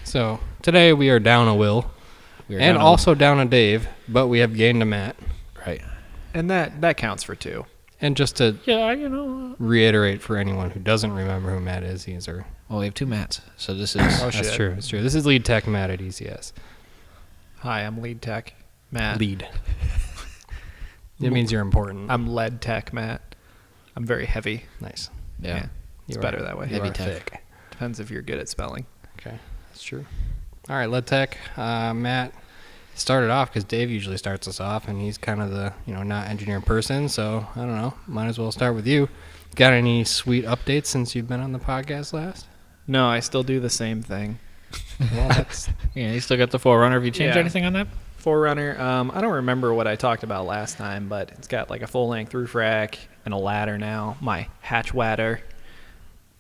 So today we are down a Will, and also down a Dave, but we have gained a Matt. Right. And that counts for 2. And just to reiterate for anyone who doesn't remember who Matt is, he's our... Well, we have 2 Matts, so this is... That's true. This is lead tech Matt at ECS. Hi, I'm lead tech Matt. Lead. It means you're important. I'm lead tech Matt. I'm very heavy. Nice. Yeah. It's better that way. Heavy tech. Depends if you're good at spelling. Okay, that's true. All right, lead tech. Matt started off because Dave usually starts us off, and he's kind of the not engineering person. So I don't know. Might as well start with you. Got any sweet updates since you've been on the podcast last? No, I still do the same thing. Well, that's you still got the 4Runner. Have you changed anything on that? 4Runner. I don't remember what I talked about last time, but it's got like a full-length roof rack and a ladder now. My hatch ladder.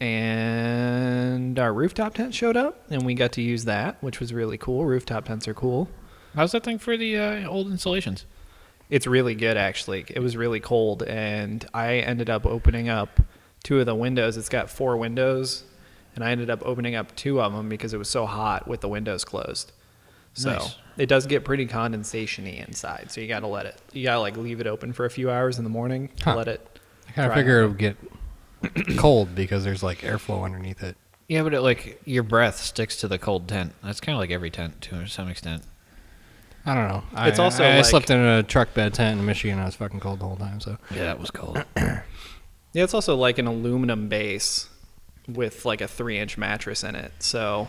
And our rooftop tent showed up, and we got to use that, which was really cool. Rooftop tents are cool. How's that thing for the old installations? It's really good, actually. It was really cold, and I ended up opening up 2 of the windows. It's got 4 windows, and I ended up opening up 2 of them because it was so hot with the windows closed. So Nice. It does get pretty condensation-y inside, so you got to leave it open for a few hours in the morning to let it I kind of dry figure out. it would get cold because there's like airflow underneath it. Yeah, but your breath sticks to the cold tent. That's kind of like every tent to some extent. I don't know. It's also I like- slept in a truck bed tent in Michigan. And I was fucking cold the whole time. So Yeah, that was cold. Yeah, it's also like an aluminum base with like a 3-inch mattress in it. So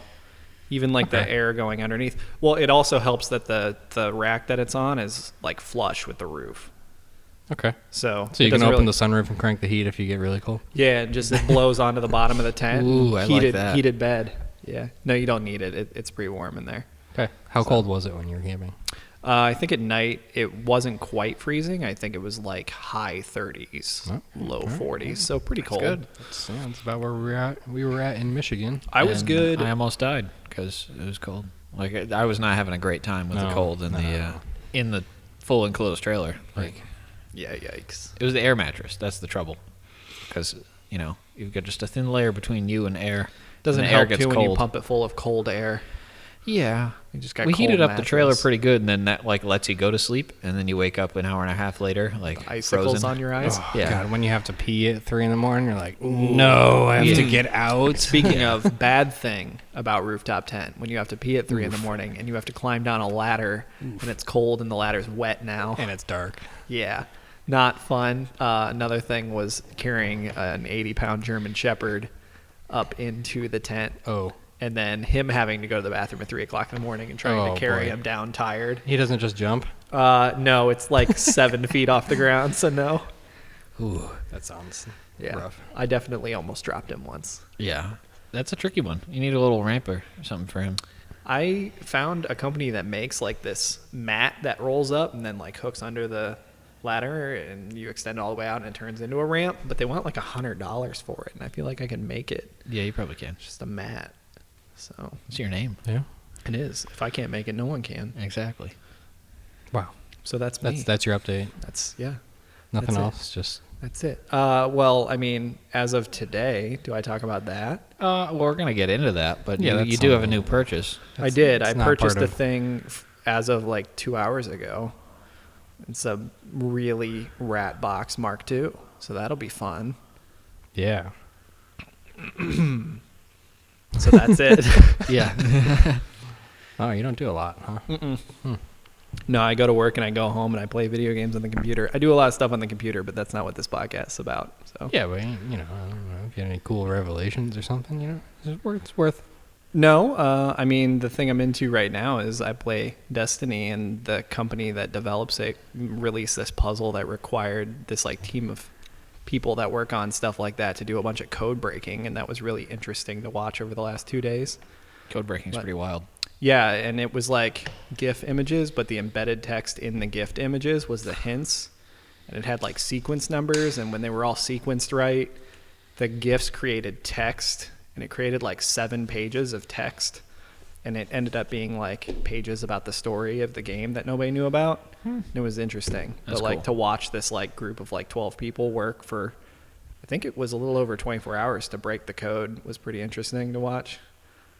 even like the air going underneath. Well, it also helps that the rack that it's on is like flush with the roof. okay. So So you it can doesn't open really- the sunroof and crank the heat if you get really cold. Yeah, it blows onto the bottom of the tent. Ooh, I like heated, that. Heated bed. Yeah. No, you don't need it. It's pretty warm in there. Okay. How cold was it when you were camping? I think at night it wasn't quite freezing. I think it was like high 30s, Oh, low all right. 40s. So pretty cold. good. That's about where we were at in Michigan. I was And good. I almost died because it was cold. I was not having a great time with the cold in the full enclosed trailer. Yeah, yikes. It was the air mattress. That's the trouble, because you've got just a thin layer between you and air. Doesn't and the air help gets too when cold. you pump it full of cold air. Yeah, You just got we cold heated up the trailer mattress. pretty good, and then that lets you go to sleep, and then you wake up an hour and a half later, Icicles frozen. on your eyes. Oh, Yeah. God, when you have to pee at 3 a.m, you're like, no, I have to get out. Speaking of bad thing about rooftop tent, when you have to pee at 3 a.m. and you have to climb down a ladder and it's cold and the ladder's wet now. And it's dark. Yeah, not fun. Another thing was carrying an 80-pound German Shepherd up into the tent. Oh. And then him having to go to the bathroom at 3 o'clock in the morning and trying Oh, to carry boy. him down tired. He doesn't just jump? No, it's like 7 feet off the ground, so no. Ooh, That sounds Yeah, rough. I definitely almost dropped him once. yeah, that's a tricky one. You need a little ramp or something for him. I found a company that makes like this mat that rolls up and then like hooks under the ladder and you extend it all the way out and it turns into a ramp, but they want like $100 for it, and I feel like I can make it. Yeah, you probably can. Just a mat. So What's your name? Yeah. it is. If I can't make it, no one can. Exactly. Wow. So that's me. That's your update. Yeah. Nothing That's it. else. Just That's it. Well, I mean, as of today, do I talk about that? Well, we're gonna get into that, but Yeah, you that's do have a something. new purchase. I did. I it's not purchased part the of- thing as of like 2 hours ago. It's a really rat box Mark II, so that'll be fun. yeah. So that's it. Yeah. Oh, you don't do a lot, huh? No, I go to work and I go home and I play video games on the computer. I do a lot of stuff on the computer, but that's not what this podcast is about. So Yeah, but I don't know if you had any cool revelations or something. It's worth. no, I mean the thing I'm into right now is I play Destiny, and the company that develops it released this puzzle that required this like team of people that work on stuff like that to do a bunch of code breaking, and that was really interesting to watch over the last 2 days. Code breaking's What? pretty wild. Yeah, and it was like GIF images, but the embedded text in the GIF images was the hints. And it had like sequence numbers, and when they were all sequenced right, the GIFs created text, and it created like 7 pages of text. And it ended up being like pages about the story of the game that nobody knew about. And it was interesting. That's but like cool. to watch this like group of like 12 people work for, I think it was a little over 24 hours to break the code was pretty interesting to watch.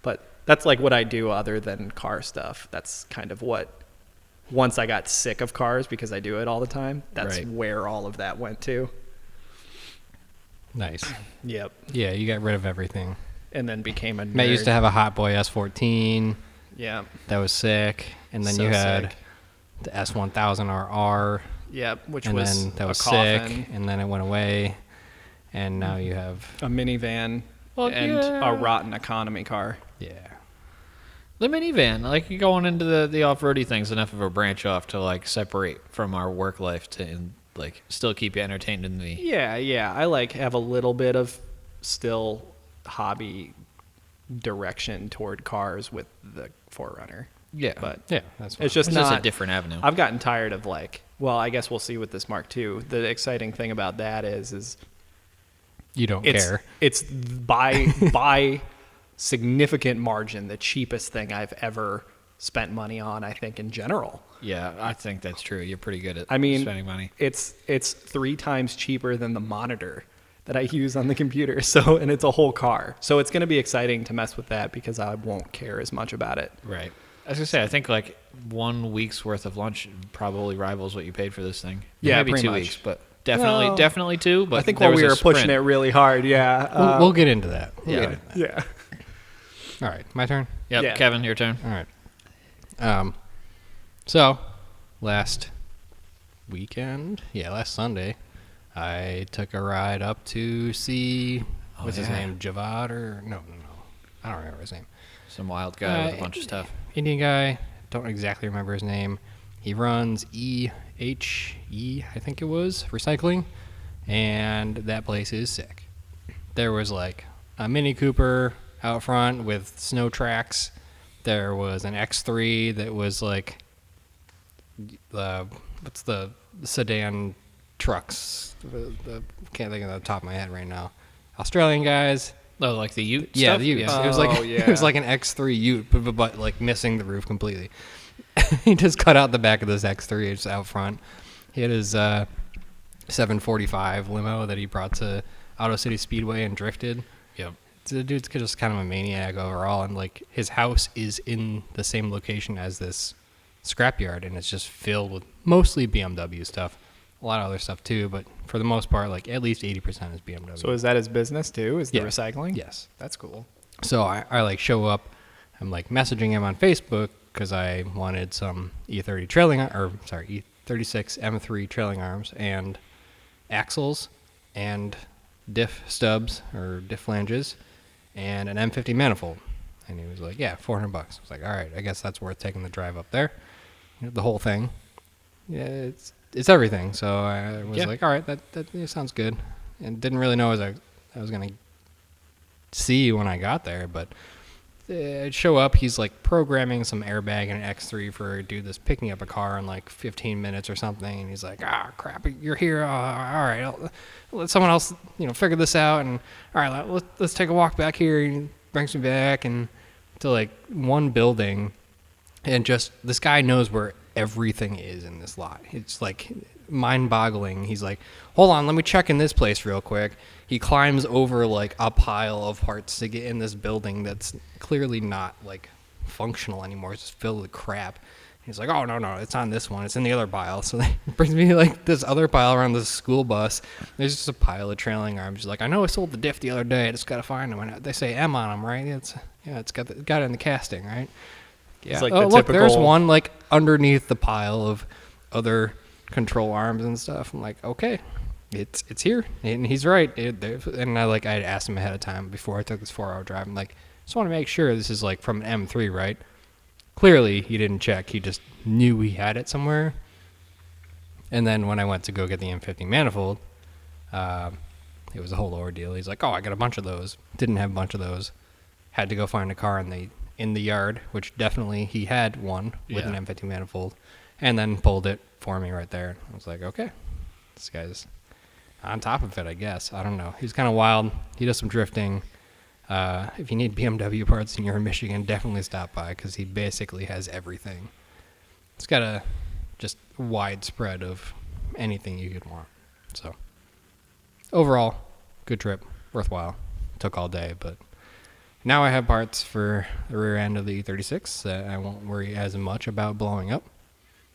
But That's like what I do other than car stuff. That's kind of what, once I got sick of cars because I do it all the time, that's Right. where all of that went to. Nice. Yep. Yeah, you got rid of everything. And then became a nerd. Matt used to have a Hot Boy S14. Yeah. That was sick. And then So you had sick. the S1000RR. Yep, which And was then that was a coffin, sick. And then it went away. And now you have, a minivan, Well, and yeah. a rotten economy car. yeah. The minivan, like going into the off-roady thing's enough of a branch off to like separate from our work life to and like still keep you entertained in the Yeah. I like have a little bit of still hobby direction toward cars with the 4Runner. yeah. But Yeah, that's it's fine. just It's not just a different avenue. I've gotten tired of like, well, I guess we'll see with this Mark II. The exciting thing about that is You don't it's care. it's by significant margin the cheapest thing I've ever spent money on, I think, in general. Yeah, I think that's true. You're pretty good at I mean, spending money. It's 3 times cheaper than the monitor that I use on the computer. So, and it's a whole car. So it's going to be exciting to mess with that because I won't care as much about it. Right. As I say, I think like 1 week's worth of lunch probably rivals what you paid for this thing. Yeah, maybe pretty 2 much. weeks, but definitely 2. But I think there while we was a were pushing sprint. it really hard, yeah. We'll get into that. We'll yeah. get into that. Yeah. All right, my turn. Yep, Yeah. Kevin, your turn. All right. So last Sunday, I took a ride up to see what's his yeah. name, Javad or no, I don't remember his name. Some wild guy with a bunch of stuff. Indian guy. Don't exactly remember his name. He runs EHE, I think it was, recycling, and that place is sick. There was like a Mini Cooper out front with snow tracks. There was an X3 that was like what's the sedan trucks? Can't think of the top of my head right now. Australian guys. Oh, like the Ute Yeah, stuff? the Utes. Yeah. It was like Oh, yeah. it was like an X3 Ute, but like missing the roof completely. He just cut out the back of this X3 just out front. He had his 745 limo that he brought to Auto City Speedway and drifted. Yep. The dude's just kind of a maniac overall, and like his house is in the same location as this scrapyard, and it's just filled with mostly BMW stuff. A lot of other stuff too, but for the most part, like at least 80% is BMW. So is that his business too? Is the Yeah. recycling? Yes. That's cool. So I like show up, I'm like messaging him on Facebook because I wanted some E36 M3 trailing arms and axles and diff stubs or diff flanges and an M50 manifold. And he was like, yeah, $400. I was like, all right, I guess that's worth taking the drive up there. You know, the whole thing. Yeah, it's everything. So I was Yeah. like, all right, that sounds good. And didn't really know I was going to see when I got there, but I'd show up. He's like programming some airbag in an X3 for a dude that's picking up a car in like 15 minutes or something. And he's like, crap, you're here. All right, I'll let someone else, figure this out. And all right, let's take a walk back here. And he brings me back and to like one building, and just this guy knows where everything is in this lot. It's like mind-boggling. He's like, hold on, let me check in this place real quick. He climbs over like a pile of parts to get in this building that's clearly not like functional anymore. It's just filled with crap. He's like, oh no, it's on this one. It's in the other pile. So they brings me like this other pile around this school bus. There's just a pile of trailing arms. He's like, I know I sold the diff the other day. I just gotta find them. And they say M on them, right? It's got it in the casting, right? Yeah. It's like oh, the look, there's typical- one like underneath the pile of other control arms and stuff. I'm like, okay, it's here, and he's right. And I had asked him ahead of time before I took this 4-hour drive. I'm like, just want to make sure this is like from an M3, right? Clearly, he didn't check. He just knew he had it somewhere. And then when I went to go get the M50 manifold, it was a whole ordeal. He's like, oh, I got a bunch of those. Didn't have a bunch of those. Had to go find a car in the yard, which definitely he had one with Yeah. an M50 manifold, and then pulled it for me right there. I was like, okay, this guy's on top of it, I guess. I don't know. He's kind of wild. He does some drifting. If you need BMW parts and you're in Michigan, definitely stop by because he basically has everything. It's got a just widespread of anything you could want. So overall, good trip, worthwhile. Took all day, but Now I have parts for the rear end of the E36 that I won't worry as much about blowing up.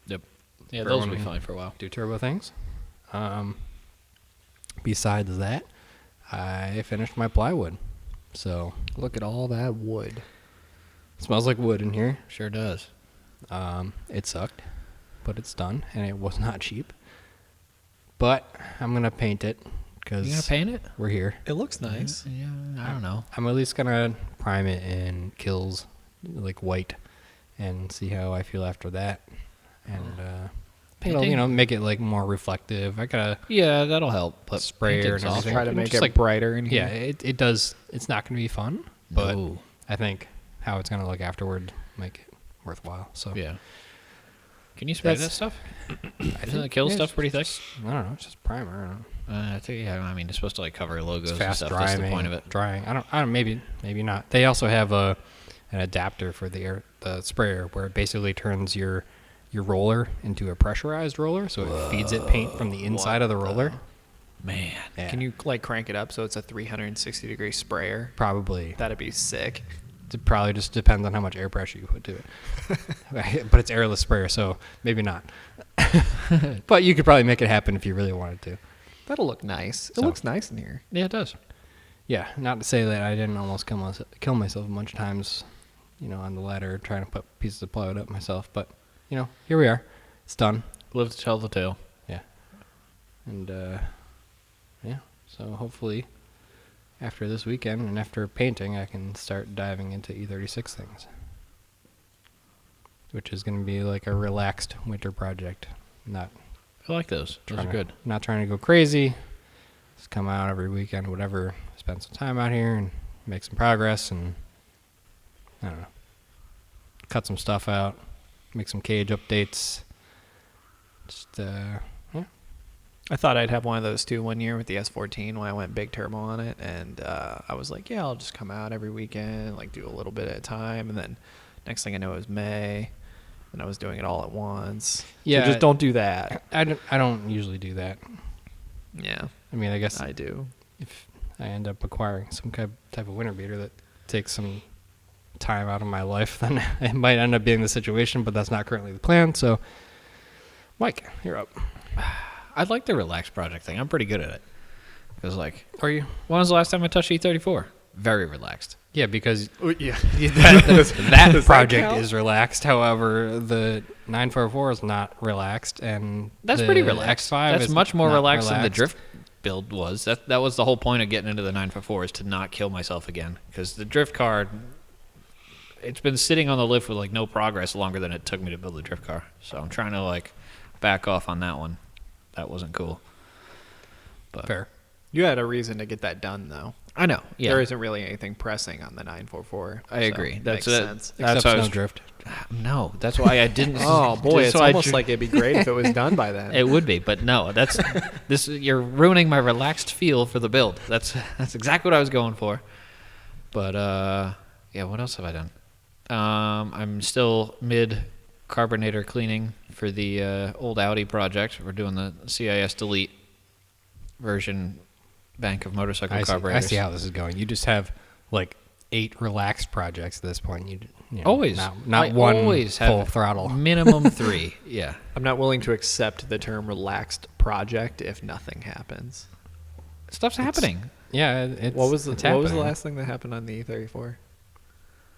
Yep. Yeah, For those will when be we fine for a while. Do turbo things. Besides that, I finished my plywood. So Look at all that wood. it smells like wood in here. Sure does. It sucked, but it's done, and it was not cheap. But I'm gonna paint it because You gonna paint it? we're here. It looks nice. Yeah, I don't know. I'm at least gonna prime it in Kills, like white, and see how I feel after that. And it'll, Painting? make it like more reflective. I gotta Yeah, that'll help. But Sprayer painting's and awesome. everything. Try to Just make it like- brighter in yeah, here. it does. It's not gonna be fun, but No. I think how it's gonna look afterward make it worthwhile. So Yeah. Can you spray that That's- stuff? Isn't think- the kill yeah, stuff pretty thick? I don't know. It's just primer. I don't know. I think yeah. I mean, it's supposed to like cover logos It's and fast stuff. drying. That's the point of it. Drying. I don't. Maybe not. They also have an adapter for the sprayer where it basically turns your roller into a pressurized roller, so it feeds it paint from the inside of the roller. Man. Yeah. Can you like crank it up so it's a 360-degree sprayer? Probably. That'd be sick. It probably just depends on how much air pressure you put to it. But it's airless sprayer, so maybe not. But you could probably make it happen if you really wanted to. That'll look nice. It So- looks nice in here. Yeah, it does. Yeah, not to say that I didn't almost kill myself a bunch of times, on the ladder trying to put pieces of plywood up myself. But, here we are. It's done. Live to tell the tale. Yeah. And, yeah. So hopefully after this weekend and after painting, I can start diving into E36 things. Which is going to be like a relaxed winter project. Not I like those. Those are trying good. to, not trying to go crazy. Just come out every weekend, whatever. Spend some time out here and make some progress and, I don't know, cut some stuff out, make some cage updates. Just, yeah. I thought I'd have one of those too one year with the S14 when I went big turbo on it, and I was like, yeah, I'll just come out every weekend, like do a little bit at a time, and then next thing I know it was May, and I was doing it all at once. Yeah. So just don't do that. I don't usually do that. Yeah, I mean, I guess I do. if I end up acquiring some type of winter beater that takes some time out of my life, then it might end up being the situation, but that's not currently the plan. So, Mike, you're up. I like the relaxed project thing. I'm pretty good at it. Because like, Are you? when was the last time I touched E34? Very relaxed. Yeah, because Yeah. that project count? is relaxed. However, the 944 is not relaxed, and That's the pretty relaxed. X5 That's is much more not relaxed than the drift build was. That was the whole point of getting into the 944 is to not kill myself again. Because the drift car, it's been sitting on the lift with like no progress longer than it took me to build the drift car. So I'm trying to like back off on that one. That wasn't cool. But Fair. You had a reason to get that done, though. I know. Yeah, There isn't really anything pressing on the 944. I agree. That's That's makes it. sense. That's Except why I was Snowdrift. No, that's why I didn't. Oh boy, it's so I almost dr- like it'd be great if it was done by then. It would be, but no. That's this. You're ruining my relaxed feel for the build. That's exactly what I was going for. But yeah. What else have I done? I'm still mid carbonator cleaning for the old Audi project. We're doing the CIS delete version bank of motorcycle I carburetors. see how this is going. You just have like 8 relaxed projects at this point. You know, Always, not I one always full have throttle. Minimum 3. Yeah. I'm not willing to accept the term relaxed project if nothing happens. Stuff's happening. Yeah, it's What was the it's last happening. thing that happened on the E34?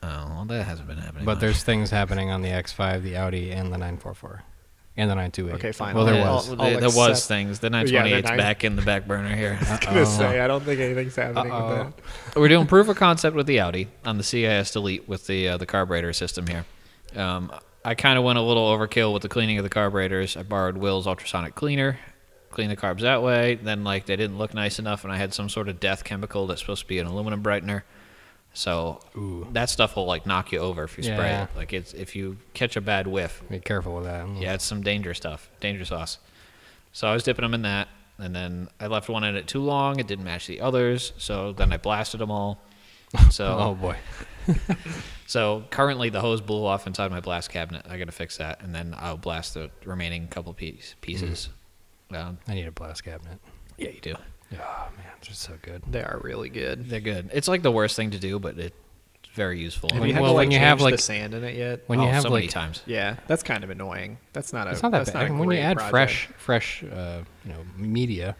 Oh, well, that hasn't been happening. But much. there's things happening on the X5, the Audi, and the 944, and the 928. Okay, fine. Well, there I'll- was. I'll there was accept- things. The Yeah, the 928's nine- back in the back burner here. I was gonna say I don't think anything's happening with that. We're doing proof of concept with the Audi on the CIS delete with the carburetor system here. I kind of went a little overkill with the cleaning of the carburetors. I borrowed Will's ultrasonic cleaner, cleaned the carbs that way. Then like they didn't look nice enough, and I had some sort of death chemical that's supposed to be an aluminum brightener. So that stuff will like knock you over if you spray Yeah. it. Like it's if you catch a bad whiff. Be careful with that. Yeah, it's some danger stuff, danger sauce. So I was dipping them in that, and then I left one in it too long. It didn't match the others, so then I blasted them all. So Oh boy. so currently the hose blew off inside my blast cabinet. I got to fix that, and then I'll blast the remaining couple pieces. I need a blast cabinet. Yeah, you do. Oh man, they're so good. They are really good. They're good. It's like the worst thing to do, but very useful. Have When- you had well, to when you have, change like- the sand in it yet? When you have so like many times. Yeah, that's kind of annoying. That's not a. it's not that that's bad. Not a When you great add project. fresh media,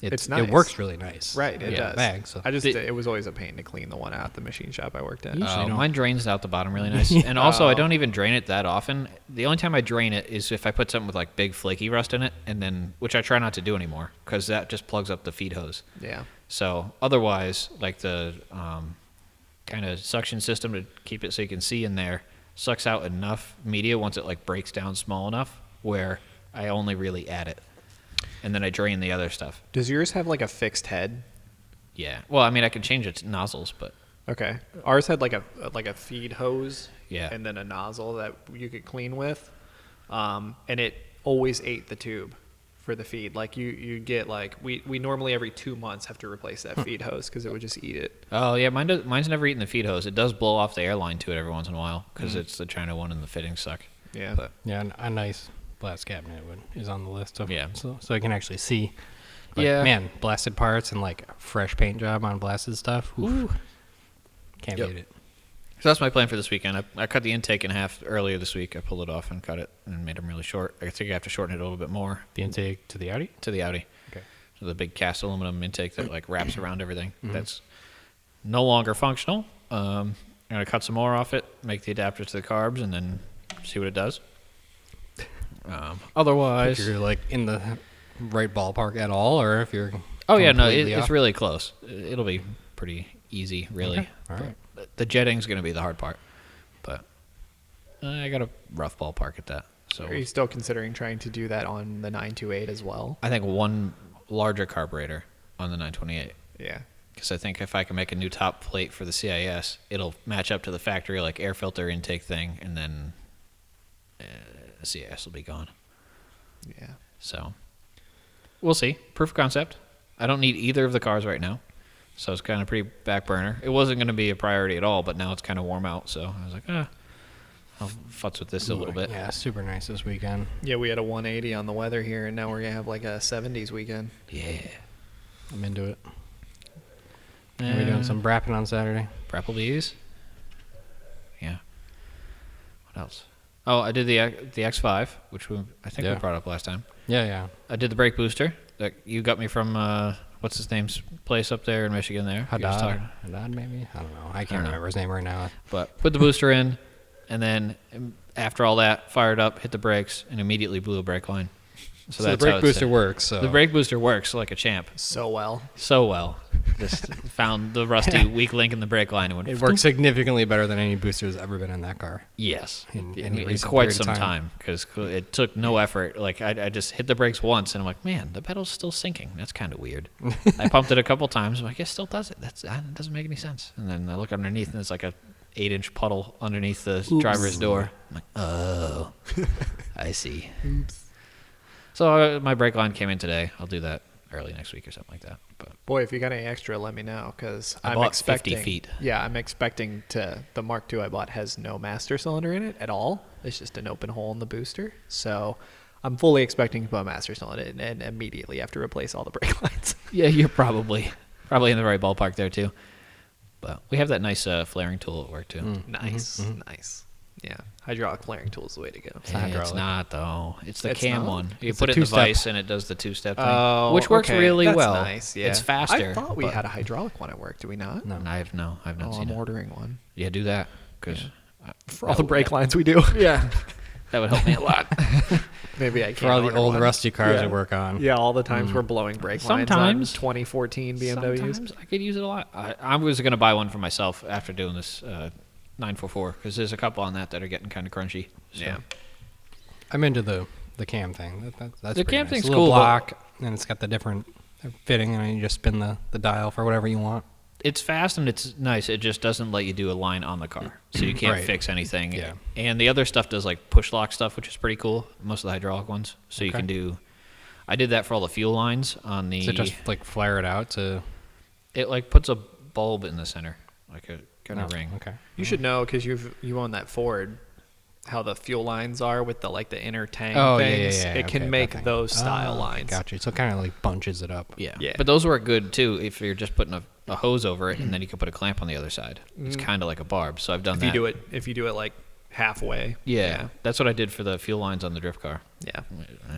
It's nice. it works really nice. Right, it Yeah, does. bag. So It was always a pain to clean the one out at the machine shop I worked at. Usually don't. Mine drains out the bottom really nice. And also, I Oh. don't even drain it that often. The only time I drain it is if I put something with like big flaky rust in it, and then which I try not to do anymore because that just plugs up the feed hose. Yeah. So otherwise, like the kind of suction system to keep it so you can see in there sucks out enough media once it like breaks down small enough where I only really add it, and then I drain the other stuff. Does yours have like a fixed head? Yeah. Well, I mean, I can change its nozzles, but Okay. Ours had like a feed hose. Yeah. And then a nozzle that you could clean with, and it always ate the tube for the feed. Like you get like we normally every 2 months have to replace that feed hose because it would just eat it. oh yeah, mine's never eaten the feed hose. It does blow off the airline to it every once in a while because it's the China one and the fittings suck. Yeah. But yeah, a nice blast cabinet is on the list. Of, Yeah. So I can actually see. Like, Yeah. Man, blasted parts and like fresh paint job on blasted stuff. Oof. Can't Yep. beat it. So that's my plan for this weekend. I cut the intake in half earlier this week. I pulled it off and cut it and made them really short. I think I have to shorten it a little bit more The intake to the Audi. to the Audi. Okay. So the big cast aluminum intake that like wraps around everything. That's no longer functional. I'm gonna cut some more off it, make the adapters to the carbs, and then see what it does. Otherwise, If you're like in the right ballpark at all, or if you're. oh yeah, no, completely it's off. really close. It'll be pretty easy, really. Okay. All right. The jetting's gonna be the hard part, but I got a rough ballpark at that. So Are you still considering trying to do that on the 928 as well? I think one larger carburetor on the 928. Yeah. Because I think if I can make a new top plate for the CIS, it'll match up to the factory like air filter intake thing, and then the CIS will be gone. Yeah. So we'll see. Proof of concept. I don't need either of the cars right now, so it's kind of pretty back burner. It wasn't going to be a priority at all, but now it's kind of warm out, so I was like, I'll futz with this a little bit. Yeah, super nice this weekend. Yeah, we had a 180 on the weather here, and now we're gonna have like a 70s weekend. Yeah. I'm into it. Are we doing some brapping on Saturday? Brapple bees. Yeah. What else? Oh, I did the X5, which I think we Yeah. brought up last time. Yeah. I did the brake booster that you got me from what's his name's place up there in Michigan. There, You guys talking- Haddad, maybe? I don't know. I I can't don't know. remember his name right now. But put the booster in, and then after all that, fired up, hit the brakes, and immediately blew a brake line. So that's the how brake it's booster set. works. So The brake booster works like a champ, So well. so well. Just found the rusty weak link in the brake line and went. it works significantly better than any booster has ever been in that car. Yes, In in any recent quite period of some time. time because it took no effort. Like I just hit the brakes once, and I'm like, man, the pedal's still sinking. That's kind of weird. I pumped it a couple times. I'm like, it still does it. That doesn't make any sense. And then I look underneath, and it's like a 8-inch puddle underneath the driver's door. I'm like, oh, I see. So my brake line came in today. I'll do that early next week or something like that. But Boy, if you got any extra, let me know because I I'm bought expecting 50 feet. Yeah, I'm expecting the Mark II I bought has no master cylinder in it at all. It's just an open hole in the booster. So I'm fully expecting to put a master cylinder in and immediately have to replace all the brake lines. yeah, you're probably in the right ballpark there too. But we have that nice flaring tool at work too. Nice, nice. Yeah, hydraulic flaring tool is the way to go. It's hydraulic. not though. It's the It's cam not? one. You It's put a it in the two-step. vise and it does the two-step thing, Oh, which works okay. really That's well. Nice. Yeah, It's faster. I thought we but- had a hydraulic one at work. Do we not? No. I've not Oh, seen I'm it. ordering one Yeah, do that because for all the brake lines we do. Yeah, that would help me a lot. Maybe I can't. For all the order old one. rusty cars Yeah. I work on. Yeah, all the times we're blowing brake lines Sometimes. on 2014 BMWs. Sometimes I could use it a lot. I was going to buy one for myself after doing this 944 because there's a couple on that are getting kind of crunchy. So. Yeah. I'm into the cam thing. That's The pretty cam nice. thing's a little cool, but- block, and it's got the different fitting, and you just spin the dial for whatever you want. It's fast and it's nice. It just doesn't let you do a line on the car, so you can't Right. fix anything. Yeah. And the other stuff does like push lock stuff, which is pretty cool. Most of the hydraulic ones, so you Okay. can do. I did that for all the fuel lines on the. So just like flare it out to It like puts a bulb in the center, like a kind of oh, ring. Okay. You should know because you own that Ford, how the fuel lines are with the inner tang Oh things. yeah. It can okay, make that thing. those style Oh, lines. Gotcha. So it kind of like bunches it up. Yeah. Yeah. But those work good too if you're just putting a a hose over it, and then you can put a clamp on the other side. It's kind of like a barb. So I've done If that. you do it like halfway. Yeah, that's what I did for the fuel lines on the drift car. Yeah.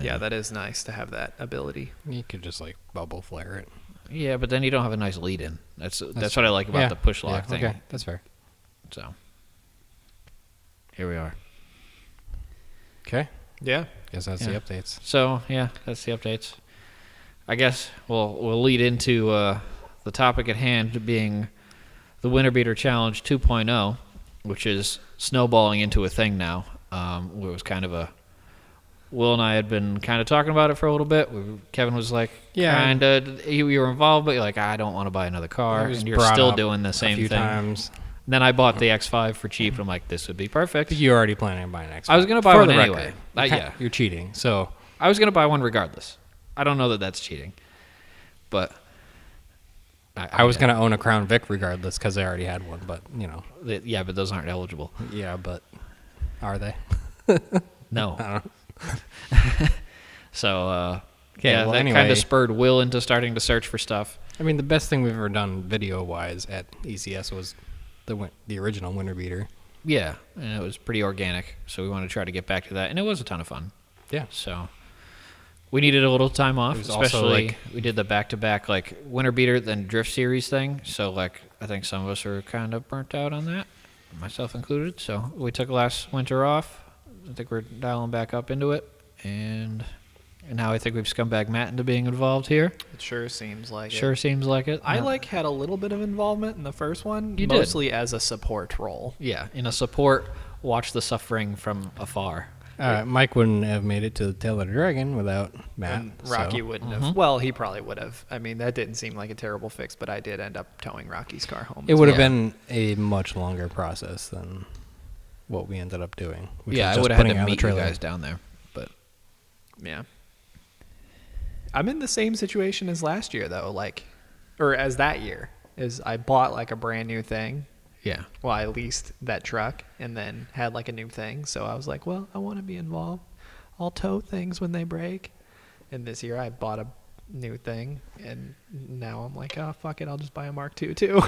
Yeah, that is nice to have that ability. You could just like bubble flare it. Yeah, but then you don't have a nice lead in. That's what I like about the push lock thing. Okay, that's fair. So here we are. Okay. Yeah. Guess that's the updates. So yeah, that's the updates. I guess we'll lead into the topic at hand, being the Winter Beater Challenge 2.0, which is snowballing into a thing now. It was kind of Will and I had been kind of talking about it for a little bit. Kevin was like, kind of, you were involved, but you're like, I don't want to buy another car, and you're still doing the same a few thing. Times. Then I bought the X5 for cheap, and I'm like, this would be perfect. You're already planning on buying an X5. I was going to buy For one the anyway. record. Yeah. You're cheating. So I was going to buy one regardless. I don't know that that's cheating, but I was going to own a Crown Vic regardless because I already had one, but yeah, but those aren't eligible. Yeah, but are they? No. I don't know. So well, that anyway. kind of spurred Will into starting to search for stuff. I mean, the best thing we've ever done video-wise at ECS was the original Winter Beater. Yeah, and it was pretty organic, so we wanted to try to get back to that, and it was a ton of fun. Yeah. So we needed a little time off, It was also, especially we did the back-to-back like Winter Beater then Drift Series thing. So like I think some of us are kind of burnt out on that, myself included. So we took last winter off. I think we're dialing back up into it, and now I think we've scumbag Matt into being involved here. It sure seems like Sure it. seems like it. I No. had a little bit of involvement in the first one, You did. mostly as a support role. Yeah, in a support, watch the suffering from afar. Mike wouldn't have made it to the Tail of the Dragon without Matt. And Rocky so. wouldn't have. Well, he probably would have. I mean, that didn't seem like a terrible fix, but I did end up towing Rocky's car home. It would have Yeah. been a much longer process than what we ended up doing. Which Yeah, was I just would have had putting it to on the meet you trailer. guys down there, but Yeah. I'm in the same situation as last year, though. Or as that year, is I bought like a brand new thing. yeah. Well, I leased that truck and then had like a new thing. So I was like, well, I want to be involved. I'll tow things when they break. And this year I bought a new thing, and now I'm like, oh, fuck it, I'll just buy a Mark II too.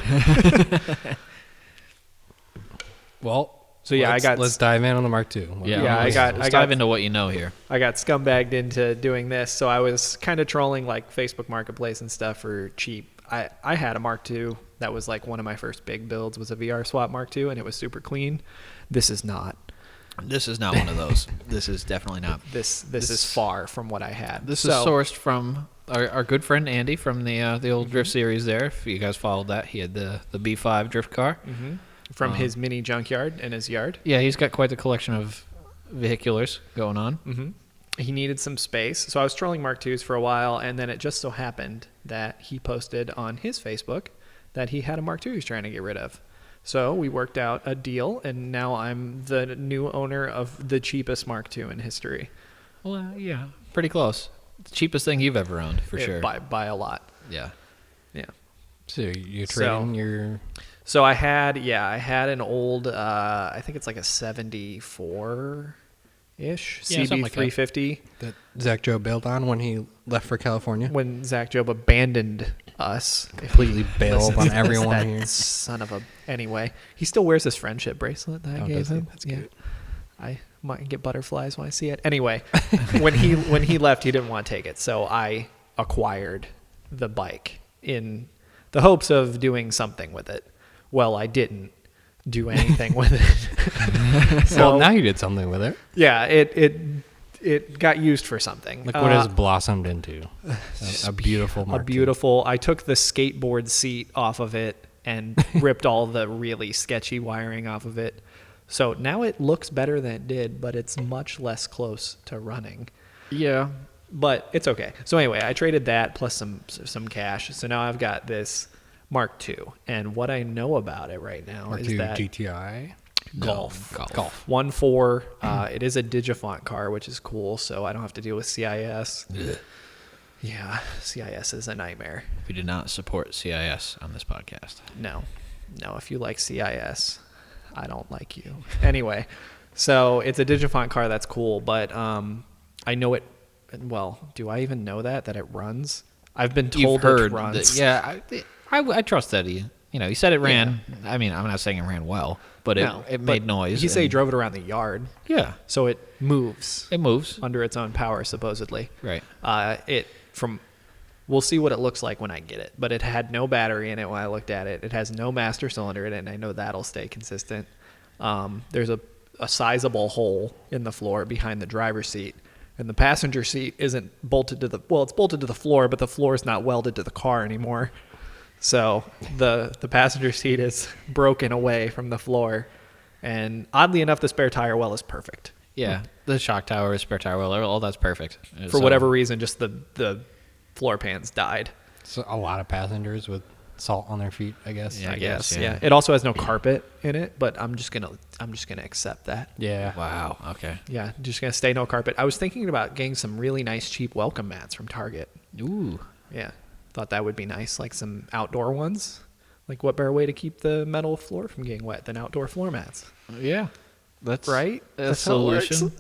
Well, So yeah, let's dive in on the Mark II. Yeah, let's dive into what you know here. I got scumbagged into doing this, so I was kind of trolling like Facebook Marketplace and stuff for cheap. I had a Mark II that was like one of my first big builds, was a VR swap Mark II, and it was super clean. This is not. This is not one of those. This is definitely not. This is far from what I had. This is sourced from our good friend Andy from the old Drift series there. If you guys followed that, he had the B5 drift car. from his mini junkyard in his yard. Yeah, he's got quite the collection of vehiculars going on. Mm-hmm. He needed some space, so I was trolling Mark IIs for a while, and then it just so happened that he posted on his Facebook that he had a Mark II he was trying to get rid of. So we worked out a deal, and now I'm the new owner of the cheapest Mark II in history. Well, yeah, pretty close. The cheapest thing you've ever owned, for sure. By a lot. Yeah. Yeah. So you're trading your... So I had an old, I think it's like a 74-ish CB350. that Zach Joe bailed on when he left for California. When Zach Job abandoned us. Completely bailed on Listen, everyone that here. son of a... Anyway, he still wears his friendship bracelet that I gave does he? him. That's cute. I might get butterflies when I see it. Anyway, when he left, he didn't want to take it, so I acquired the bike in the hopes of doing something with it. Well, I didn't do anything with it. So, Well, now you did something with it. yeah, it got used for something. Like what has blossomed into? A beautiful Mark II. I took the skateboard seat off of it and ripped all the really sketchy wiring off of it. So now it looks better than it did, but it's much less close to running. Yeah. But it's okay. So anyway, I traded that plus some cash. So now I've got this Mark II. And what I know about it right now Mark is II that GTI. Golf. 1.4. It is a Digifont car, which is cool. So I don't have to deal with CIS. Yeah, CIS is a nightmare. We did not support CIS on this podcast. No, if you like CIS, I don't like you. Anyway, so it's a Digifont car that's cool, but I know it. Well, do I even know that it runs? I've been told You've heard it runs. that, yeah, I trust that he said it ran. I mean, I'm not saying it ran well, but it made noise. He said he drove it around the yard. Yeah. So it moves. It moves. Under its own power, supposedly. Right. We'll see what it looks like when I get it. But it had no battery in it when I looked at it. It has no master cylinder in it, and I know that'll stay consistent. There's a sizable hole in the floor behind the driver's seat. And the passenger seat isn't bolted to it's bolted to the floor, but the floor is not welded to the car anymore. So the passenger seat is broken away from the floor. And oddly enough, the spare tire well is perfect. Yeah. The shock tower, spare tire well, all that's perfect. For whatever reason, just the floor pans died. So a lot of passengers with salt on their feet, I guess. Yeah, I guess. yeah. It also has no carpet in it, but I'm just gonna accept that. Yeah. Wow. Okay. Yeah, just gonna stay no carpet. I was thinking about getting some really nice cheap welcome mats from Target. Ooh. Yeah, thought that would be nice, like some outdoor ones. Like, what better way to keep the metal floor from getting wet than outdoor floor mats? Yeah. That's Right? a That's how it works. solution.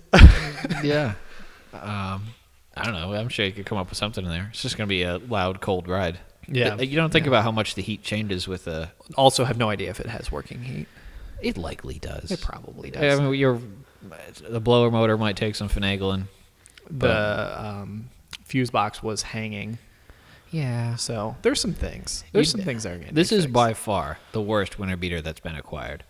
Yeah. I don't know. I'm sure you could come up with something in there. It's just going to be a loud, cold ride. Yeah. You don't think about how much the heat changes with a... Also have no idea if it has working heat. It likely does. It probably I does. mean, the blower motor might take some finagling. The fuse box was hanging. Yeah. So there's some things. There's some things that are getting This is fixed. by far the worst winter beater that's been acquired.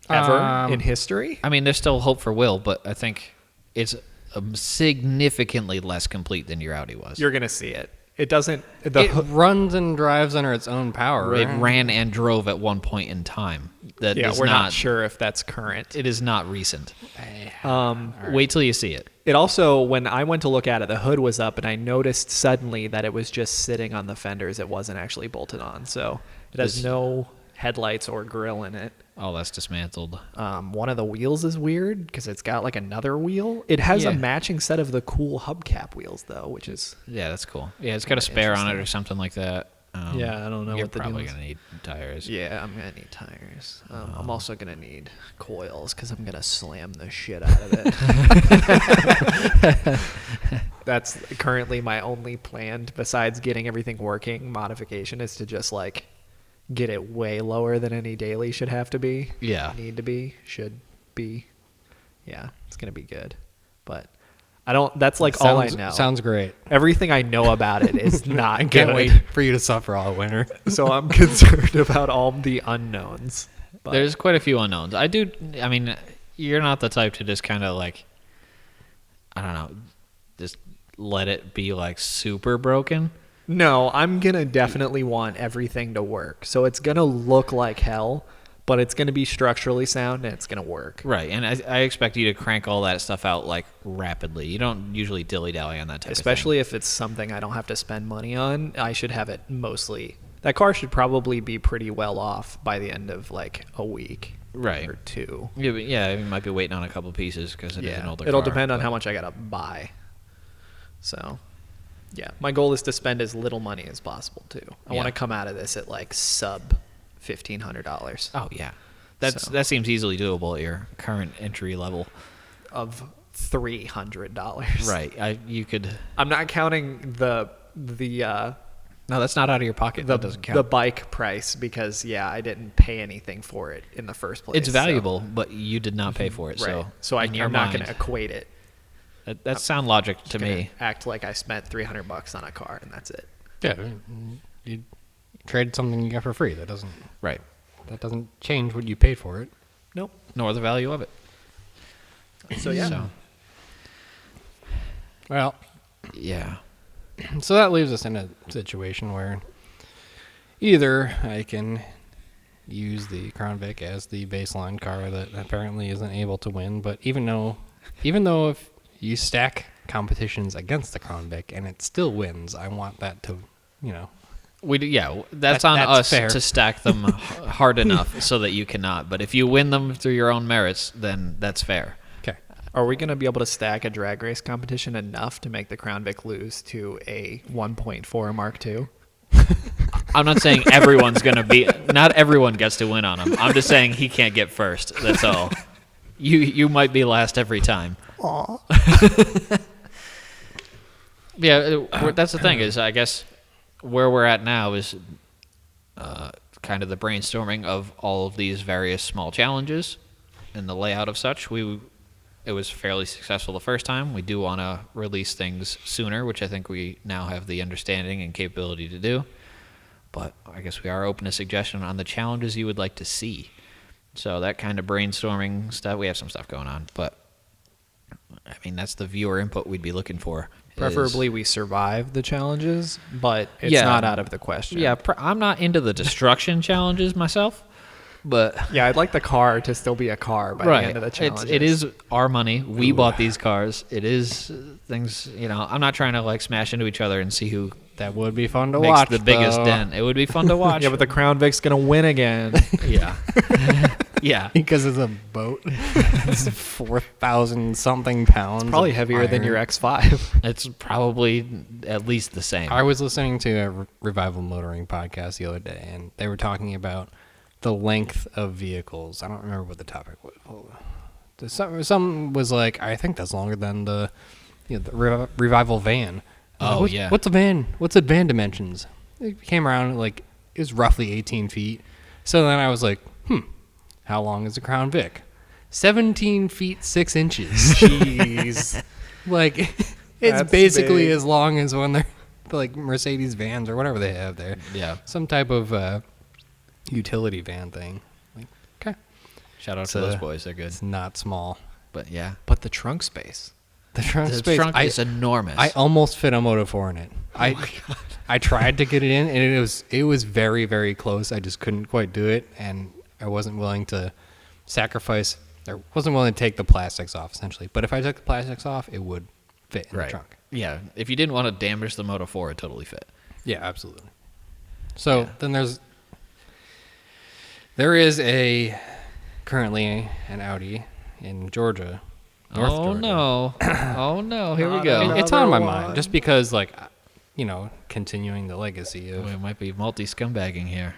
Ever in history. I mean, there's still hope for Will, but I think it's significantly less complete than your Audi was. You're gonna see it. It doesn't. It runs and drives under its own power. It right? ran and drove at one point in time. That yeah, is we're not sure if that's current. It is not recent. Right. Wait till you see it. It also, when I went to look at it, the hood was up, and I noticed suddenly that it was just sitting on the fenders. It wasn't actually bolted on, so it has no headlights or grill in it. Oh, that's dismantled. One of the wheels is weird because it's got like another wheel. It has a matching set of the cool hubcap wheels though, which is that's cool. Yeah, it's got a spare on it or something like that. Yeah, I don't know You're what the probably deal is. gonna need tires. Yeah, I'm gonna need tires. I'm also gonna need coils because I'm gonna slam the shit out of it. That's currently my only planned, besides getting everything working, modification is to just like get it way lower than any daily should have to be. Yeah. Need to be, should be. Yeah, it's gonna be good. But I don't. That's like all I know. Sounds great. Everything I know about it is not I good. can't wait for you to suffer all winter. So I'm concerned about all the unknowns. But There's quite a few unknowns. I mean, you're not the type to just kind of like, I don't know, just let it be like super broken. no, I'm gonna definitely want everything to work. So it's gonna look like hell, but it's gonna be structurally sound and it's gonna work. Right, and I expect you to crank all that stuff out like rapidly. You don't usually dilly-dally on that type Especially if it's something I don't have to spend money on. I should have it mostly. That car should probably be pretty well off by the end of like a week. Right. Or two. of thing. Yeah, you might be waiting on a couple pieces because it is an older It'll car, depend on but- how much I gotta buy. So, yeah, my goal is to spend as little money as possible too. I want to Yeah. come out of this at like sub $1,500 Oh yeah, So- that seems easily doable at your current entry level. of $300. Right, you could. I'm not counting the No, that's not out of your pocket. the That doesn't count. the bike price because I didn't pay anything for it in the first place. It's so- valuable, but you did not pay for it. right? So I'm in your not mind, going to equate it. That's sound logic to Gonna me. act like I spent $300 on a car and that's it. Yeah, you trade something you got for free. That doesn't change what you paid for it. Nope. Nor the value of it. So yeah. So, Well, yeah. so that leaves us in a situation where either I can use the Crown Vic as the baseline car that apparently isn't able to win, but even though if you stack competitions against the Crown Vic and it still wins, I want that to, That's on that's us fair. to stack them hard enough so that you cannot. But if you win them through your own merits, then that's fair. okay. Are we going to be able to stack a drag race competition enough to make the Crown Vic lose to a 1.4 Mark II? I'm not saying everyone's going to be. Not everyone gets to win on him. I'm just saying he can't get first. That's all. You might be last every time. Yeah, that's the thing is, I guess where we're at now is kind of the brainstorming of all of these various small challenges and the layout of such. It was fairly successful the first time. We do want to release things sooner, which I think we now have the understanding and capability to do. But I guess we are open to suggestion on the challenges you would like to see. So that kind of brainstorming stuff, we have some stuff going on. But, I mean, that's the viewer input we'd be looking for. Preferably we survive the challenges, but it's not out of the question. Yeah, I'm not into the destruction challenges myself. But yeah, I'd like the car to still be a car by the end of the challenge. It is our money. We bought these cars. It is things, I'm not trying to like smash into each other and see who That would be fun to makes watch. the biggest though. dent. It would be fun to watch. Yeah, but the Crown Vic's going to win again. Yeah. Yeah. Because it's a boat. It's 4,000 something pounds. Probably of heavier than iron. your X5. It's probably at least the same. I was listening to a Revival Motoring podcast the other day, and they were talking about the length of vehicles. I don't remember what the topic was. Some was like, I think that's longer than the Revival van. Oh, yeah. What's a van? What's the van dimensions? It came around like it was roughly 18 feet. So then I was like, how long is a Crown Vic? 17 feet 6 inches. Jeez. Like, it's That's basically big. as long as when they're like Mercedes vans or whatever they have there. Yeah. Some type of utility van thing. Like, okay. Shout out It's, to those boys. They're good. It's not small. But yeah. But the trunk space. The trunk The space. trunk is enormous. I almost fit a Moto 4 in it. I tried to get it in, and it was very, very close. I just couldn't quite do it, and I wasn't willing to sacrifice. I wasn't willing to take the plastics off, essentially. But if I took the plastics off, it would fit in the trunk. Yeah. If you didn't want to damage the Moto 4, it totally fit. Yeah, absolutely. So then there is currently an Audi in Georgia. North Georgia. No. Oh, no. Here we go. It's on my Another mind one. just because, like, continuing the legacy of. We might be multi-scumbagging here.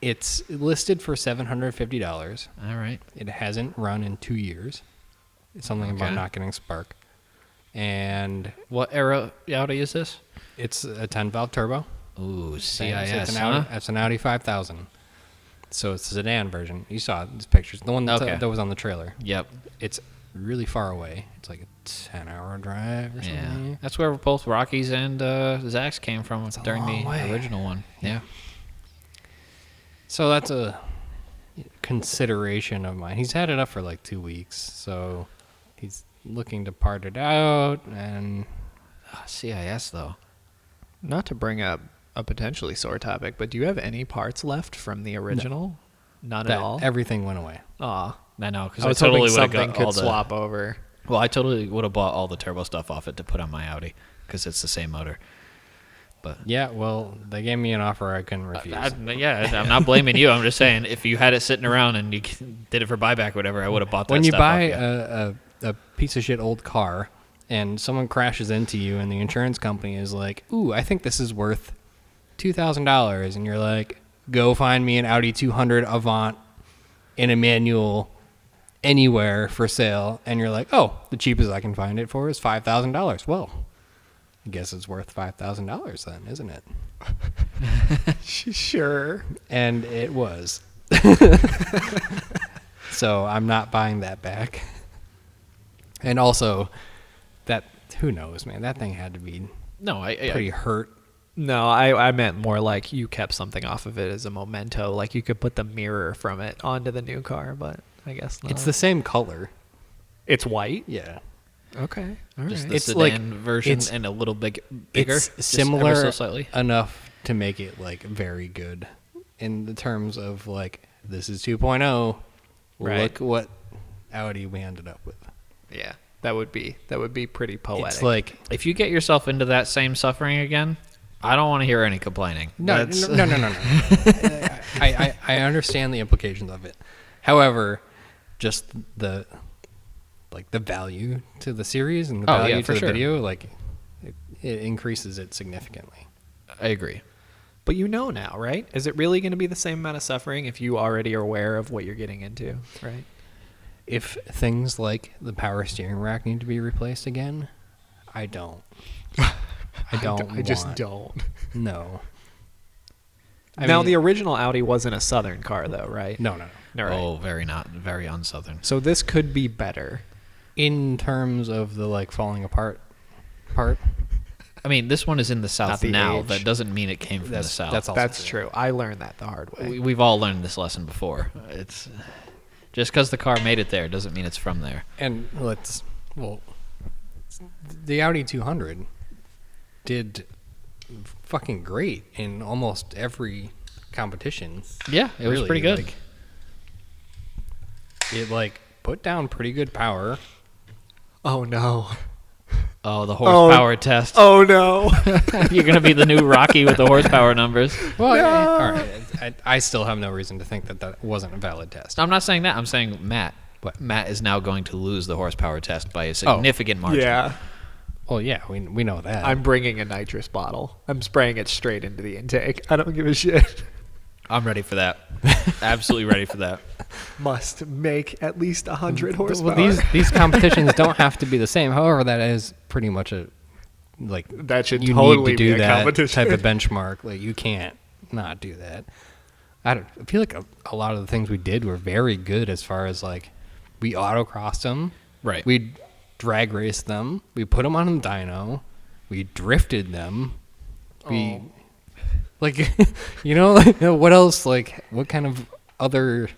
It's listed for $750. All right. It hasn't run in 2 years. It's something about Okay. not getting spark. And What era Audi is this? it's a 10-valve turbo. Ooh, It's CIS, an huh? Audi, it's an Audi 5000. So it's the sedan version. You saw these pictures. The one Okay. that was on the trailer. Yep. It's really far away. It's like a 10-hour drive or Yeah. something. That's where both Rockies and Zach's came from during long the way. original one. Yeah. So that's a consideration of mine. He's had it up for like 2 weeks, so he's looking to part it out. And CIS, though. Not to bring up a potentially sore topic, but do you have any parts left from the original? None at all? everything went away. Aw. I know, because I I, was totally hoping would have something got all could the... swap over. Well, I totally would have bought all the turbo stuff off it to put on my Audi, because it's the same motor. But Yeah, well, they gave me an offer I couldn't refuse. I'm not blaming you. I'm just saying, if you had it sitting around and you did it for buyback or whatever, I would have bought that when you stuff buy off you. a piece of shit old car and someone crashes into you and the insurance company is like, ooh, I think this is worth $2,000, and you're like, go find me an Audi 200 Avant in a manual anywhere for sale, and you're like, oh, the cheapest I can find it for is $5,000. Well, I guess it's worth $5,000 then, isn't it? Sure. And it was. So I'm not buying that back. And also, who knows, man? That thing had to be No, pretty hurt. No, I meant more like you kept something off of it as a memento. Like you could put the mirror from it onto the new car, but I guess not. It's the same color. It's white? Yeah. Okay. All just right. the It's sedan like- version it's- and a little bigger. It's just similar ever so slightly. enough to make it like very good in the terms of like, this is 2.0. Right. Look what Audi we ended up with. Yeah. That would be pretty poetic. It's like, If you get yourself into that same suffering again, I don't want to hear any complaining. no. I understand the implications of it. However, just the value to the series and the Oh, value yeah, to for the sure. video, like it increases it significantly. I agree. But you know now, right? Is it really going to be the same amount of suffering if you already are aware of what you're getting into, right? If things like the power steering rack need to be replaced again, I don't. I don't. I just want- don't. No. Now, the original Audi wasn't a Southern car, though, right? No. All right. Oh, very unsouthern. So this could be better. In terms of the like falling apart part, I mean, this one is in the South Not the now. age. That doesn't mean it came from the South. that's also That's true. I learned that the hard way. We've all learned this lesson before. It's just because the car made it there doesn't mean it's from there. And the Audi 200 did fucking great in almost every competition. Yeah, it was Really, pretty good. It put down pretty good power. Oh, no. Oh, the horsepower test. Oh, no. You're going to be the new Rocky with the horsepower numbers. Well, all right. I still have no reason to think that wasn't a valid test. I'm not saying that. I'm saying Matt. What? Matt is now going to lose the horsepower test by a significant margin. Yeah. Well, yeah, we know that. I'm bringing a nitrous bottle. I'm spraying it straight into the intake. I don't give a shit. I'm ready for that. Absolutely ready for that. Must make at least 100 horsepower. Well, these competitions don't have to be the same. However, that is pretty much that should you totally need to be do a that competition. type of benchmark. You can't not do that. I feel like a lot of the things we did were very good as far as we autocrossed them. Right. We drag raced them. We put them on a dyno. We drifted them. We what else? What kind of other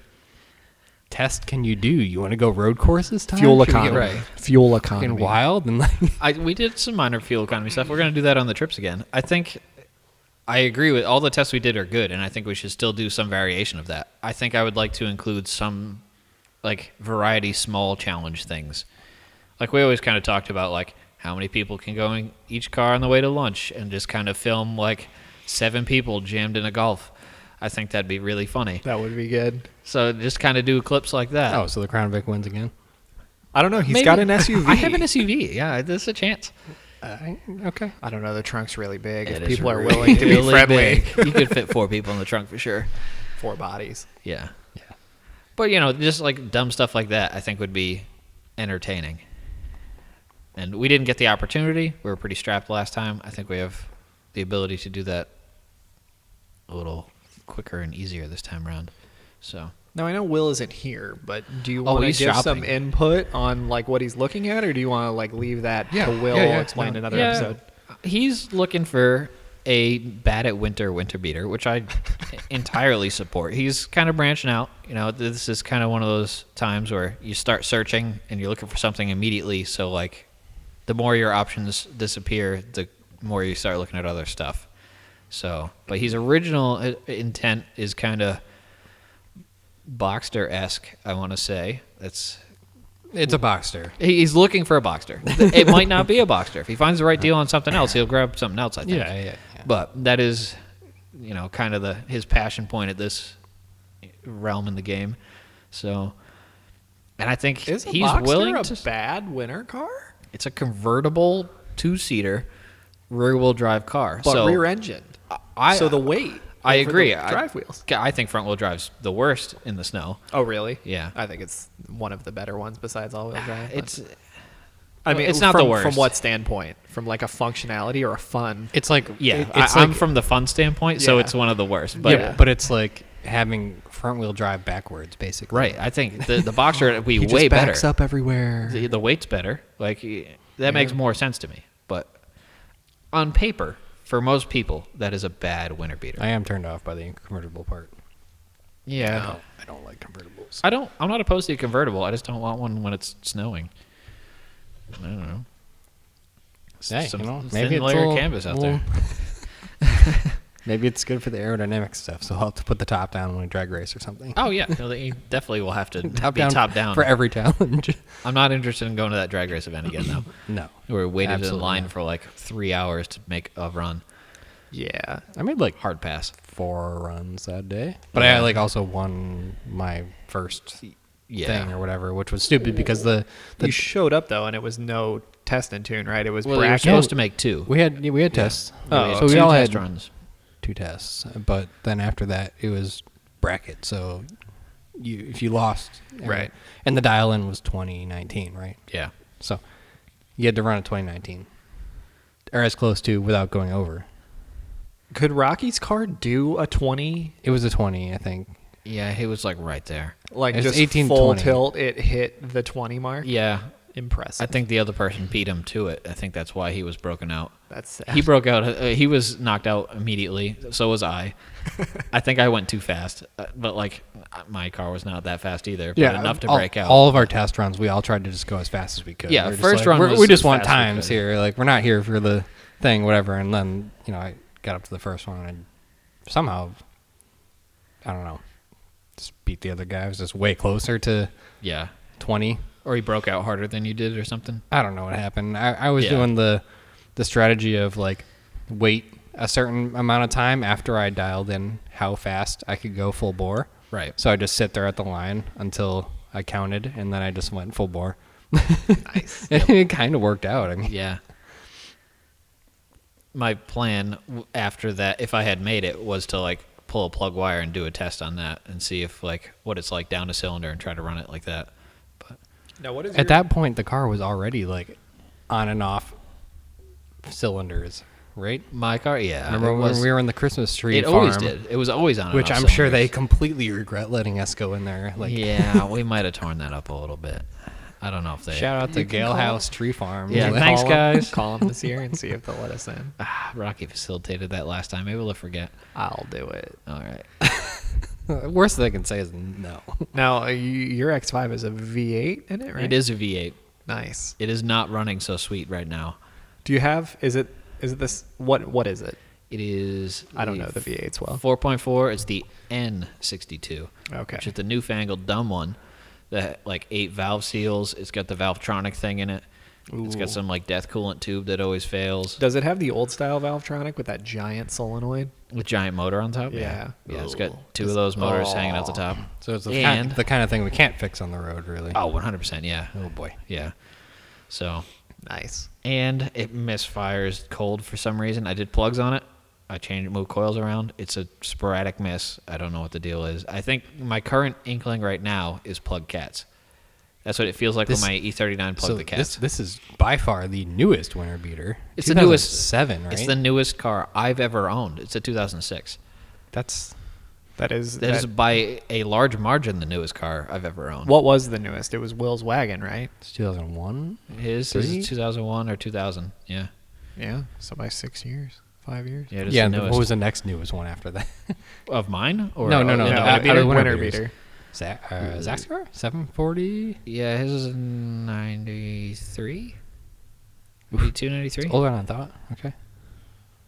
test can you do? You want to go road courses? Tom? Fuel Should we get economy. Fuel economy. fucking wild and We did some minor fuel economy stuff. We're going to do that on the trips again. I think I agree with all the tests we did are good, and I think we should still do some variation of that. I think I would like to include some variety small challenge things. We always kind of talked about how many people can go in each car on the way to lunch and just kind of film 7 people jammed in a Golf. I think that'd be really funny. That would be good. So just kind of do clips like that. oh, so the Crown Vic wins again. I don't know. He's Maybe. got an SUV. I have an SUV. Yeah, there's a chance. Okay. I don't know. The trunk's really big. It If is people are really, willing to be really friendly. big. You could fit 4 people in the trunk for sure. 4 bodies. Yeah. But, just dumb stuff like that I think would be entertaining. And we didn't get the opportunity. We were pretty strapped last time. I think we have the ability to do that a little quicker and easier this time around. So Now, I know Will isn't here, but do you Oh, want to he's give shopping. some input on what he's looking at, or do you want to leave that to Will explain No. another episode? He's looking for a bad at winter beater, which I entirely support. He's kind of branching out. This is kind of one of those times where you start searching and you're looking for something immediately. So the more your options disappear, the more you start looking at other stuff. So, but his original intent is kind of Boxster-esque, I want to say. It's a Boxster. He's looking for a Boxster. It might not be a Boxster. If he finds the right deal on something else, he'll grab something else, I think. Yeah. But that is, kind of his passion point at this realm in the game. So, and I think Is a he's Boxster willing a to. bad winter car? It's a convertible 2-seater rear-wheel drive car. But so rear engine. So the weight. I over agree. the drive wheels. I think front-wheel drive's the worst in the snow. Oh, really? Yeah. I think it's one of the better ones besides all-wheel drive. It's I mean, it's not from, the worst. From what standpoint? From a functionality or a fun? It's I'm from the fun standpoint, so Yeah. it's one of the worst. But Yeah. but it's having front wheel drive backwards, basically. right, I think the Boxster would be He way just backs better. up everywhere. The weight's better. That makes more sense to me. But on paper, for most people, that is a bad winter beater. I am turned off by the convertible part. Yeah. I don't like convertibles. I'm not opposed to a convertible. I just don't want one when it's snowing. I don't know. Hey, Some maybe thin it's layer a of little- canvas out there. Maybe it's good for the aerodynamic stuff, so I'll have to put the top down when we drag race or something. Oh yeah, no, they definitely will have to be top down. for every challenge. I'm not interested in going to that drag race event again though. No, We're waited in Absolutely line not. for 3 hours to make a run. Yeah. I made Hard pass. 4 runs that day, but Yeah. I also won my first Yeah. thing or whatever, which was stupid because the You showed up though, and it was no test and tune, right? It was Well, you're bracket. supposed to make 2. we had tests. Oh, so we two all test had runs. 2 tests, but then after that it was bracket. So if you lost, Right. and the dial-in was 2019, right? Yeah. So you had to run a 2019, or as close to without going over. Could Rocky's car do a 20? It was a 20, I think. Yeah, he was like right there. Like It's just 18, full 20. tilt, it hit the 20 mark? Yeah. Impressive. I think the other person beat him to it. I think that's why he was broken out. That's sad. He broke out. He was knocked out immediately. So was I. I think I went too fast, but like my car was not that fast either. But enough to break out. All of our test runs, we all tried to just go as fast as we could. Yeah, We were just first run was we just as want fast as we times could. here. Like we're not here for the thing, whatever. And then I got up to the first one and somehow, I don't know, just beat the other guy. I was just way closer to Yeah. 20. Or he broke out harder than you did or something. I don't know what happened. I was Yeah. doing the strategy of like wait a certain amount of time after I dialed in how fast I could go full bore. Right. So I just sit there at the line until I counted, and then I just went full bore. Nice. And it kind of worked out. I mean, Yeah. My plan after that, if I had made it, was to like pull a plug wire and do a test on that and see if like what it's like down a cylinder and try to run it like that. But Now, what is at that point, the car was already like on and off cylinders, right? my car, yeah, Remember it when was, we were in the Christmas tree it farm? always did. It was always on, and Which off I'm sure they cylinders. completely regret letting us go in there. Like, Yeah, we might have torn that up a little bit. I don't know if they. shout out to You can Gale call House Tree Farm. Yeah, Like, thanks, guys. Call them this year and see if they'll let us in. Rocky facilitated that last time. Maybe we'll forget. I'll do it. All right. worst they can say is no. Now, your X5 is a V8 in it, right? It is a V8. Nice. It is not running so sweet right now. Do you have? Is it this? What is it? It is. I don't know the V8s well. 4.4. It's the N62. Okay. Which is the newfangled dumb one. That like 8 valve seals. It's got the Valvetronic thing in it. It's Ooh. got some like death coolant tube that always fails. Does it have the old style Valvetronic with that giant solenoid? With giant motor on top. Yeah. Yeah. It's Ooh. got 2 of those motors hanging out the top. So it's And- the kind of thing we can't fix on the road, really. Oh, 100%. Yeah. Oh, boy. Yeah. So. Nice. And it misfires cold for some reason. I did plugs on it. I moved coils around. It's a sporadic miss. I don't know what the deal is. I think my current inkling right now is plug cats. That's what it feels like This- when my E39 plug So the cats. this is by far the newest winter beater. It's the newest 2007, right? It's the newest car I've ever owned. It's a 2006. That is That is by a large margin the newest car I've ever owned. What was the newest? It was Will's wagon, right? It's 2001. His Three? is 2001 or 2000. Yeah. Yeah. So by 6 years, 5 years. Yeah, it is Yeah, the and what newest. was the next newest one after that? Of mine? Or No, no, no. in the No, winter it beater? was winter winter beaters. beater. Zach's car? 740? Yeah, his is 93? 92, 93? Older than I thought. Okay.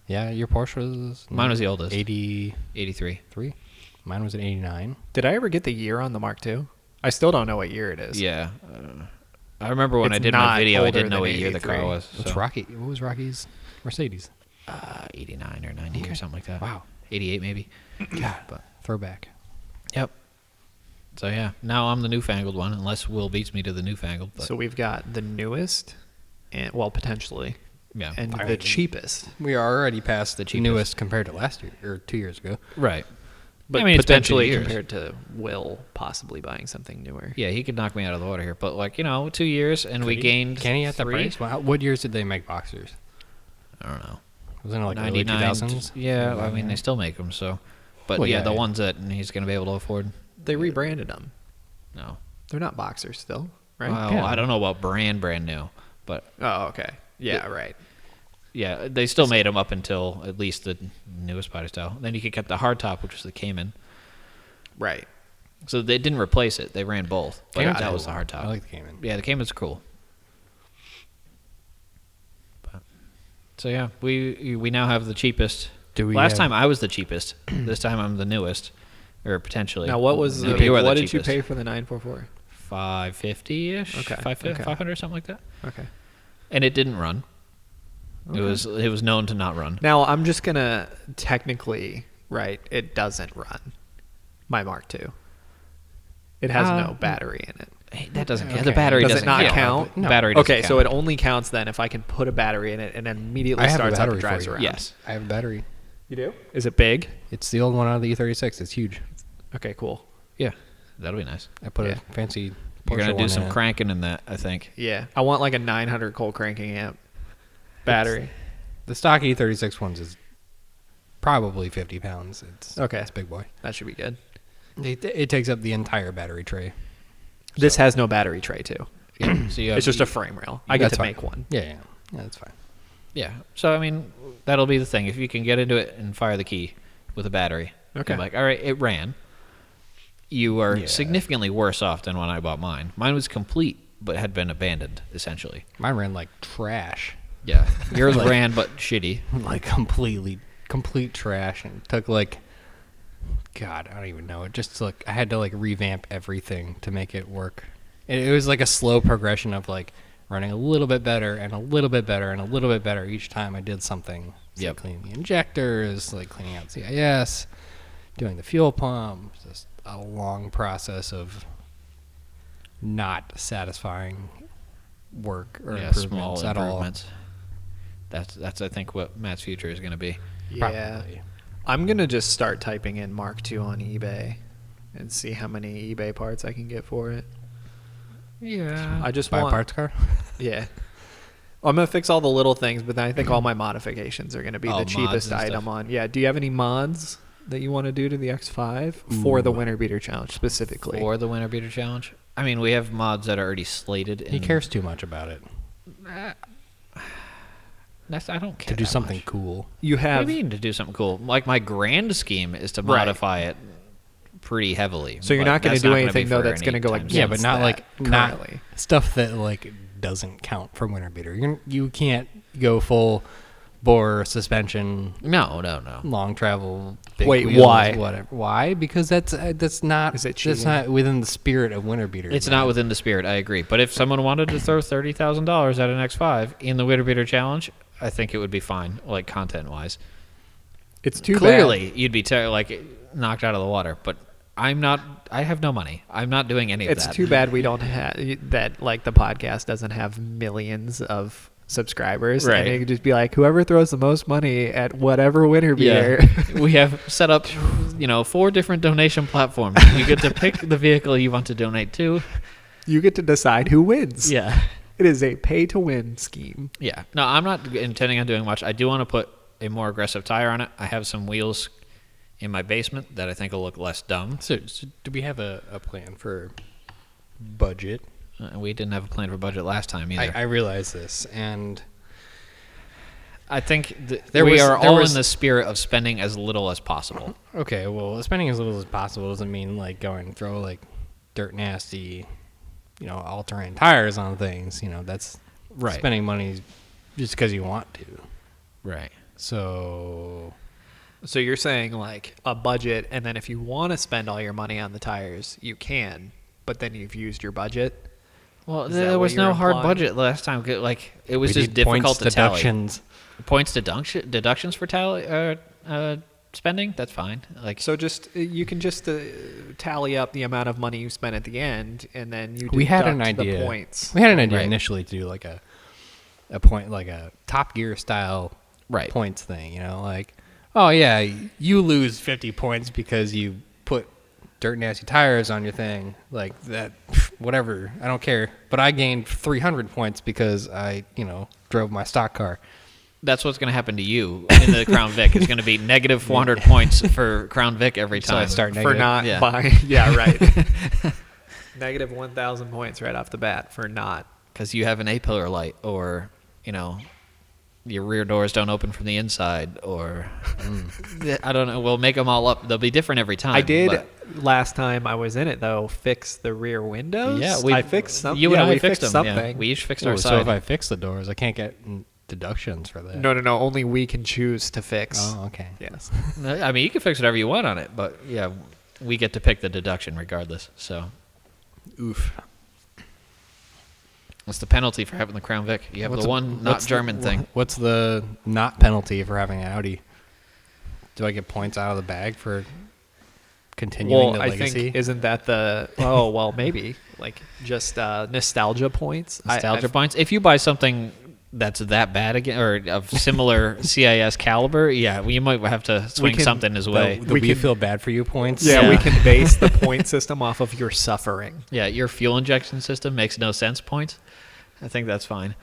Yeah, your Porsche was... Mine was the oldest. 83. 83. Mine was an 89. Did I ever get the year on the Mark II? I still don't know what year it is. Yeah. I remember when It's I did my not video, I older didn't know than what year the car 83. was. What's so, Rocky? What was Rocky's Mercedes? 89 or 90 or something like that. Wow. 88 maybe. God, But throwback. yep. So yeah, now I'm the newfangled one, unless Will beats me to the newfangled. But So we've got the newest, and well, potentially, yeah, and I the mean- cheapest. We are already past the cheapest. newest compared to last year, or 2 years ago. right. But I mean, it's been 2 potentially years. compared to Will possibly buying something newer. Yeah, he could knock me out of the water here, but like 2 years, and we gained. Can he at the 3? price? Well, what years did they make Boxsters? I don't know. Wasn't it like early 99. 2000s? Yeah, I mean they still make them. So, but Well, yeah, yeah, the yeah. ones that he's gonna be able to afford. They rebranded them. No. They're not boxers still, right? Well, Yeah. I don't know about brand new, but Oh, okay. Yeah, right. yeah, they still made them up until at least the newest Spider style. Then you could get the hardtop, which was the Cayman. Right. So they didn't replace it; they ran both. But Cayman's that cool. was the hardtop. I like the Cayman. Yeah, the Cayman's cool. But, so yeah, we now have the cheapest. Do we Last have- time I was the cheapest. This time I'm the newest, or potentially. Now, what was Maybe you are the what did you cheapest. pay for the 944? 550 ish. Okay, 500 something like that. Okay. And it didn't run. Okay. It was known to not run. Now I'm just gonna technically, right? It doesn't run. My Mark II. It has no battery in it. Hey, that doesn't count. Okay. The battery Does it doesn't not count. count? The No. battery doesn't Okay, count. so it only counts then if I can put a battery in it and then immediately I have a starts up battery and for drives you. around. Yes. I have a battery. You do? Is it big? It's the old one out of the E36. It's huge. Okay, cool. Yeah, that'll be nice. I put Yeah. a fancy You're Porsche gonna do one some in it. cranking in that, I think. Yeah, I want like a 900 cold cranking amp battery. The stock E36 ones is probably 50 pounds. It's a big boy. That should be good. It takes up the entire battery tray. This has no battery tray too. Yeah. So you have, It's just a frame rail. I get That's to fine. make one. Yeah, that's fine. Yeah. So, I mean, that'll be the thing. If you can get into it and fire the key with a battery, Okay. you're like, all right, it ran. You are Yeah. significantly worse off than when I bought mine. Mine was complete, but had been abandoned, essentially. Mine ran like trash. Yeah. Yours ran, but shitty. Like complete trash, and took like, God, I don't even know. It just like I had to like revamp everything to make it work. It was like a slow progression of like running a little bit better and a little bit better and a little bit better each time I did something. So Yep. cleaning the injectors, like cleaning out CIS, doing the fuel pump. Just a long process of not satisfying work or Yeah, small improvements at improvements. That's I think what Matt's future is going to be. Yeah. Probably. I'm gonna just start typing in Mark II on eBay and see how many eBay parts I can get for it. Yeah. I just Buy a want parts car. Yeah. I'm gonna fix all the little things, but then I think all my modifications are gonna be Oh, the mods cheapest and item stuff. on. Yeah. Do you have any mods that you want to do to the X5 for the Winter Beater Challenge specifically? For the Winter Beater Challenge? I mean, we have mods that are already slated. He cares too much about it I don't care to do that something much. cool. You What have do you mean to do something cool? Like my grand scheme is to Right. modify it pretty heavily. So you're but not gonna that's do gonna anything, be though, for that's gonna any go time against soon. Yeah, but not that like currently. not stuff that like doesn't count for winter beater. You can't go full bore suspension, No. long travel. Big Wait, wheels, why? Whatever. Why? Because that's not. Is it that's cheating? not within the spirit of winter beater. It's man. not within the spirit. I agree. But if someone wanted to throw $30,000 at an X5 in the Winter Beater Challenge, I think it would be fine, like content wise. It's too Clearly, you'd be like knocked out of the water. But I'm not. I have no money. I'm not doing any bad. of It's that. too bad we don't have that. Like the podcast doesn't have millions of subscribers, Right. and it could just be like whoever throws the most money at whatever Winter Yeah, Beater. we have set up, 4 different donation platforms. You get to pick the vehicle you want to donate to. You get to decide who wins. Yeah. It is a pay-to-win scheme. Yeah. No, I'm not intending on doing much. I do want to put a more aggressive tire on it. I have some wheels in my basement that I think will look less dumb. So do we have a plan for budget? We didn't have a plan for budget last time either. I realize this, and I think There we was- are there all was- in the spirit of spending as little as possible. okay, well, spending as little as possible doesn't mean like going and throw like dirt nasty, all-terrain tires on things. That's Right. spending money just because you want to. Right. So So you're saying like a budget, and then if you want to spend all your money on the tires, you can, but then you've used your budget. Well, Is that there what was you're no hard implying? budget last time. Like it was we just need difficult points to tally. deductions. Points deductions for spending. That's fine. Like So you can just tally up the amount of money you spent at the end, and then you deduct We had an idea. the points. We had an idea Right. initially to do like a point, like a Top Gear style Right. points thing. Like, oh yeah, you lose 50 points because you put dirt nasty tires on your thing, like that. Whatever, I don't care. But I gained 300 points because I, drove my stock car. that's what's going to happen to you in the Crown Vic. It's going to be negative 400 points for Crown Vic every So I time. start For negative. not Yeah. buying. Yeah, right. Negative 1,000 points right off the bat for not. Because you have an A-pillar light, or your rear doors don't open from the inside, or I don't know. We'll make them all up. They'll be different every time. I did but- last time I was in it though. Fix the rear windows. Yeah, I fixed something. You and I we fixed them. Yeah. something. We each fixed Oh, our so side. if I fix the doors, I can't get deductions for that. No. Only we can choose to fix. Oh, okay. Yes. I mean, you can fix whatever you want on it, but yeah, we get to pick the deduction regardless. So Oof. what's the penalty for having the Crown Vic? You have the one not German thing. What's the not penalty for having an Audi? Do I get points out of the bag for continuing Well, the I legacy? think isn't that the? Oh well, maybe like just nostalgia points. Nostalgia points. If you buy something that's that bad again, or of similar CIS caliber, yeah, you might have to swing can- something his way. The We we can- feel bad for you points. Yeah, Yeah. we can base the point system off of your suffering. Yeah, your fuel injection system makes no sense points. I think that's fine.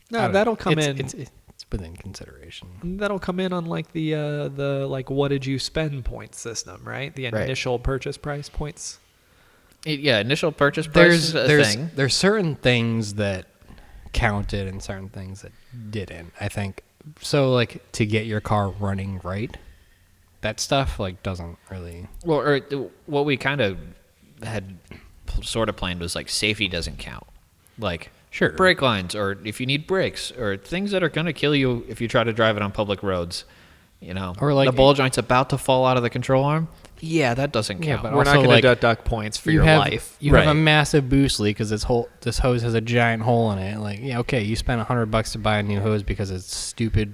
No, that'll come in. It's within consideration. That'll come in on like the like what did you spend point system, right? The Right. initial purchase price points. Initial purchase price is a thing. There's certain things that counted and certain things that didn't, I think. So like to get your car running right, that stuff like doesn't really. Well, or what we kind of had sort of planned was like safety doesn't count. Like Sure. brake lines, or if you need brakes, or things that are going to kill you if you try to drive it on public roads. You know, Or like the ball joint's about to fall out of the control arm. Yeah, that doesn't Yeah, count. but We're not also, going to like, deduct points for you your have, life. You have a Right. massive boost leak because this hose has a giant hole in it. Like, yeah, okay, you spent $100 to buy a new hose because it's stupid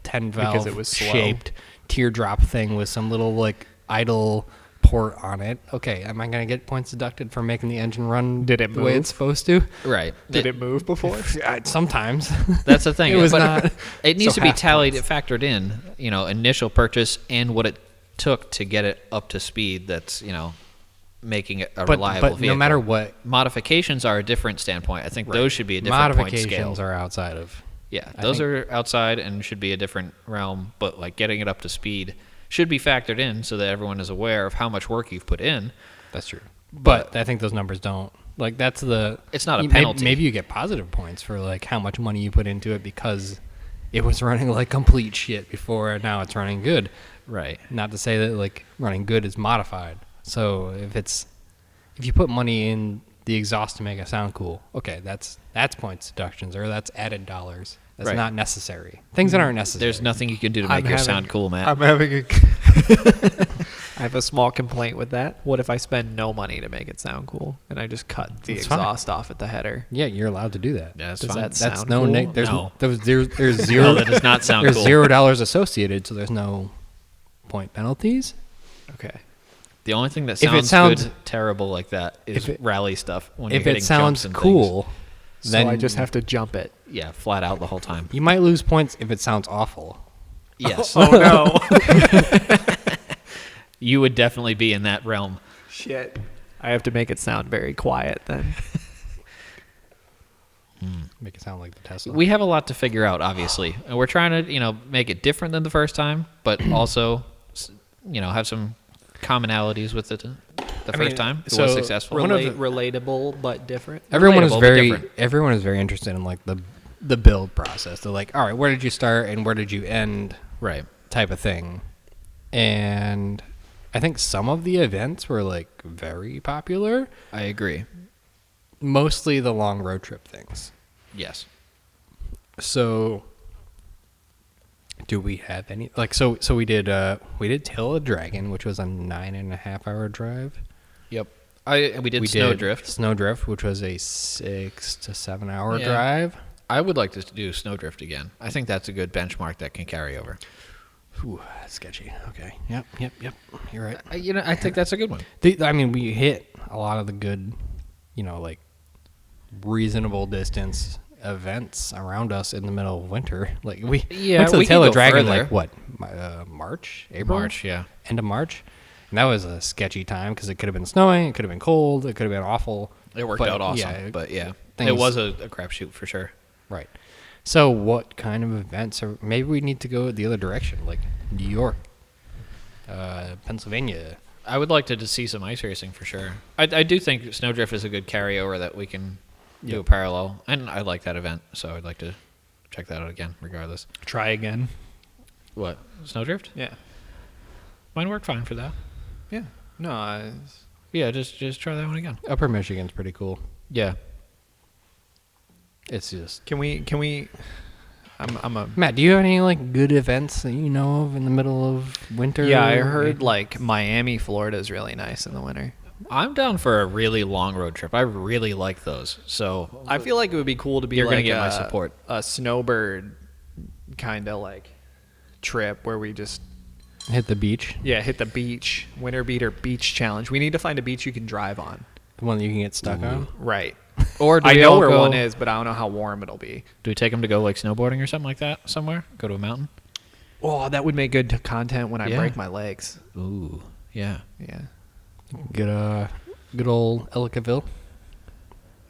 10 valve Because it was slow. shaped teardrop thing with some little like idle port on it. Okay, am I gonna get points deducted for making the engine run Did it the way move? it's supposed to? Right. Did it move before? Sometimes. That's the thing. It was But not. It needs so to be half tallied, points. factored in. You know, initial purchase and what it took to get it up to speed. That's making it a reliable But vehicle. no matter what, Modifications are a different standpoint. I think those should be a different point scale. modifications are outside of. Yeah, I those think- are outside and should be a different realm. But like getting it up to speed should be factored in so that everyone is aware of how much work you've put in. That's true. But I think those numbers don't. Like that's the. It's not a you- penalty. Maybe you get positive points for like how much money you put into it because it was running like complete shit before, and now it's running good. Right. Not to say that like running good is modified. So if you put money in the exhaust to make it sound cool, okay, that's points deductions or that's added dollars. That's Right. not necessary. Things that aren't necessary. There's nothing you can do to make yours sound cool, Matt. I'm having a. I have a small complaint with that. What if I spend no money to make it sound cool and I just cut the That's fine. exhaust off at the header? Yeah, you're allowed to do that. Yeah, that's Does fine. that That's sound no cool? There's No. there's zero. No, that does not sound there's cool. $0 associated, so there's no point penalties. Okay. The only thing that If it sounds, sounds- good, terrible like that is If it- rally stuff. When If you're it hitting sounds jumps and cool, So then I just have to jump it. things. Yeah, flat out the whole time. You might lose points if it sounds awful. Yes, Oh no. you would definitely be in that realm. Shit. I have to make it sound very quiet then. Make it sound like the Tesla. We have a lot to figure out, obviously, and we're trying to, make it different than the first time, but also, have some commonalities with it. The first time it so was successful. One of the- Relatable but different. everyone is relatable, but very different. everyone is very interested in like the build process. They're like, all right, where did you start and where did you end? Right. Type of thing. And I think some of the events were like very popular. I agree. Mostly the long road trip things. Yes. So, do we have any like so we did Tail of the Dragon, which was a 9.5 hour drive. Yep. We did Snowdrift, which was a 6 to 7 hour Yeah. drive. I would like to do Snowdrift again. I think that's a good benchmark that can carry over. Ooh, that's sketchy. Okay. Yep. You're right. I think that's a good one. We hit a lot of the good, like reasonable distance events around us in the middle of winter. Like we Yeah, went to the we Tail could of go Dragon further. like what? March, April, March, yeah. end of March. And that was a sketchy time because it could have been snowing, it could have been cold, it could have been awful. It worked But, out awesome. yeah, But yeah, it things- was a crapshoot for sure. Right. So what kind of events are maybe we need to go the other direction, like New York, Pennsylvania. I would like to see some ice racing for sure. I do think Snowdrift is a good carryover that we can do Yep. a parallel, and I like that event, so I'd like to check that out again, regardless. Try again. What, Snowdrift? Yeah. Mine worked fine for that. Yeah. No, Yeah, just try that one again. Upper Michigan's pretty cool. Yeah. It's just can we I'm a Matt, do you have any like good events that you know of in the middle of winter? Yeah, I heard like Miami, Florida is really nice in the winter. I'm down for a really long road trip. I really like those. So I feel like it would be cool to be You're like gonna get my support. A snowbird kind of like trip where we just hit the beach, hit the beach, winter beater beach challenge. We need to find a beach you can drive on. the one that you can get stuck on. Right. or do I we know all where go- one is, but I don't know how warm it'll be. Do we take them to go like snowboarding or something like that somewhere? Go to a mountain? Oh, that would make good content when I Yeah. break my legs. Ooh, yeah. Yeah. Good old Ellicottville.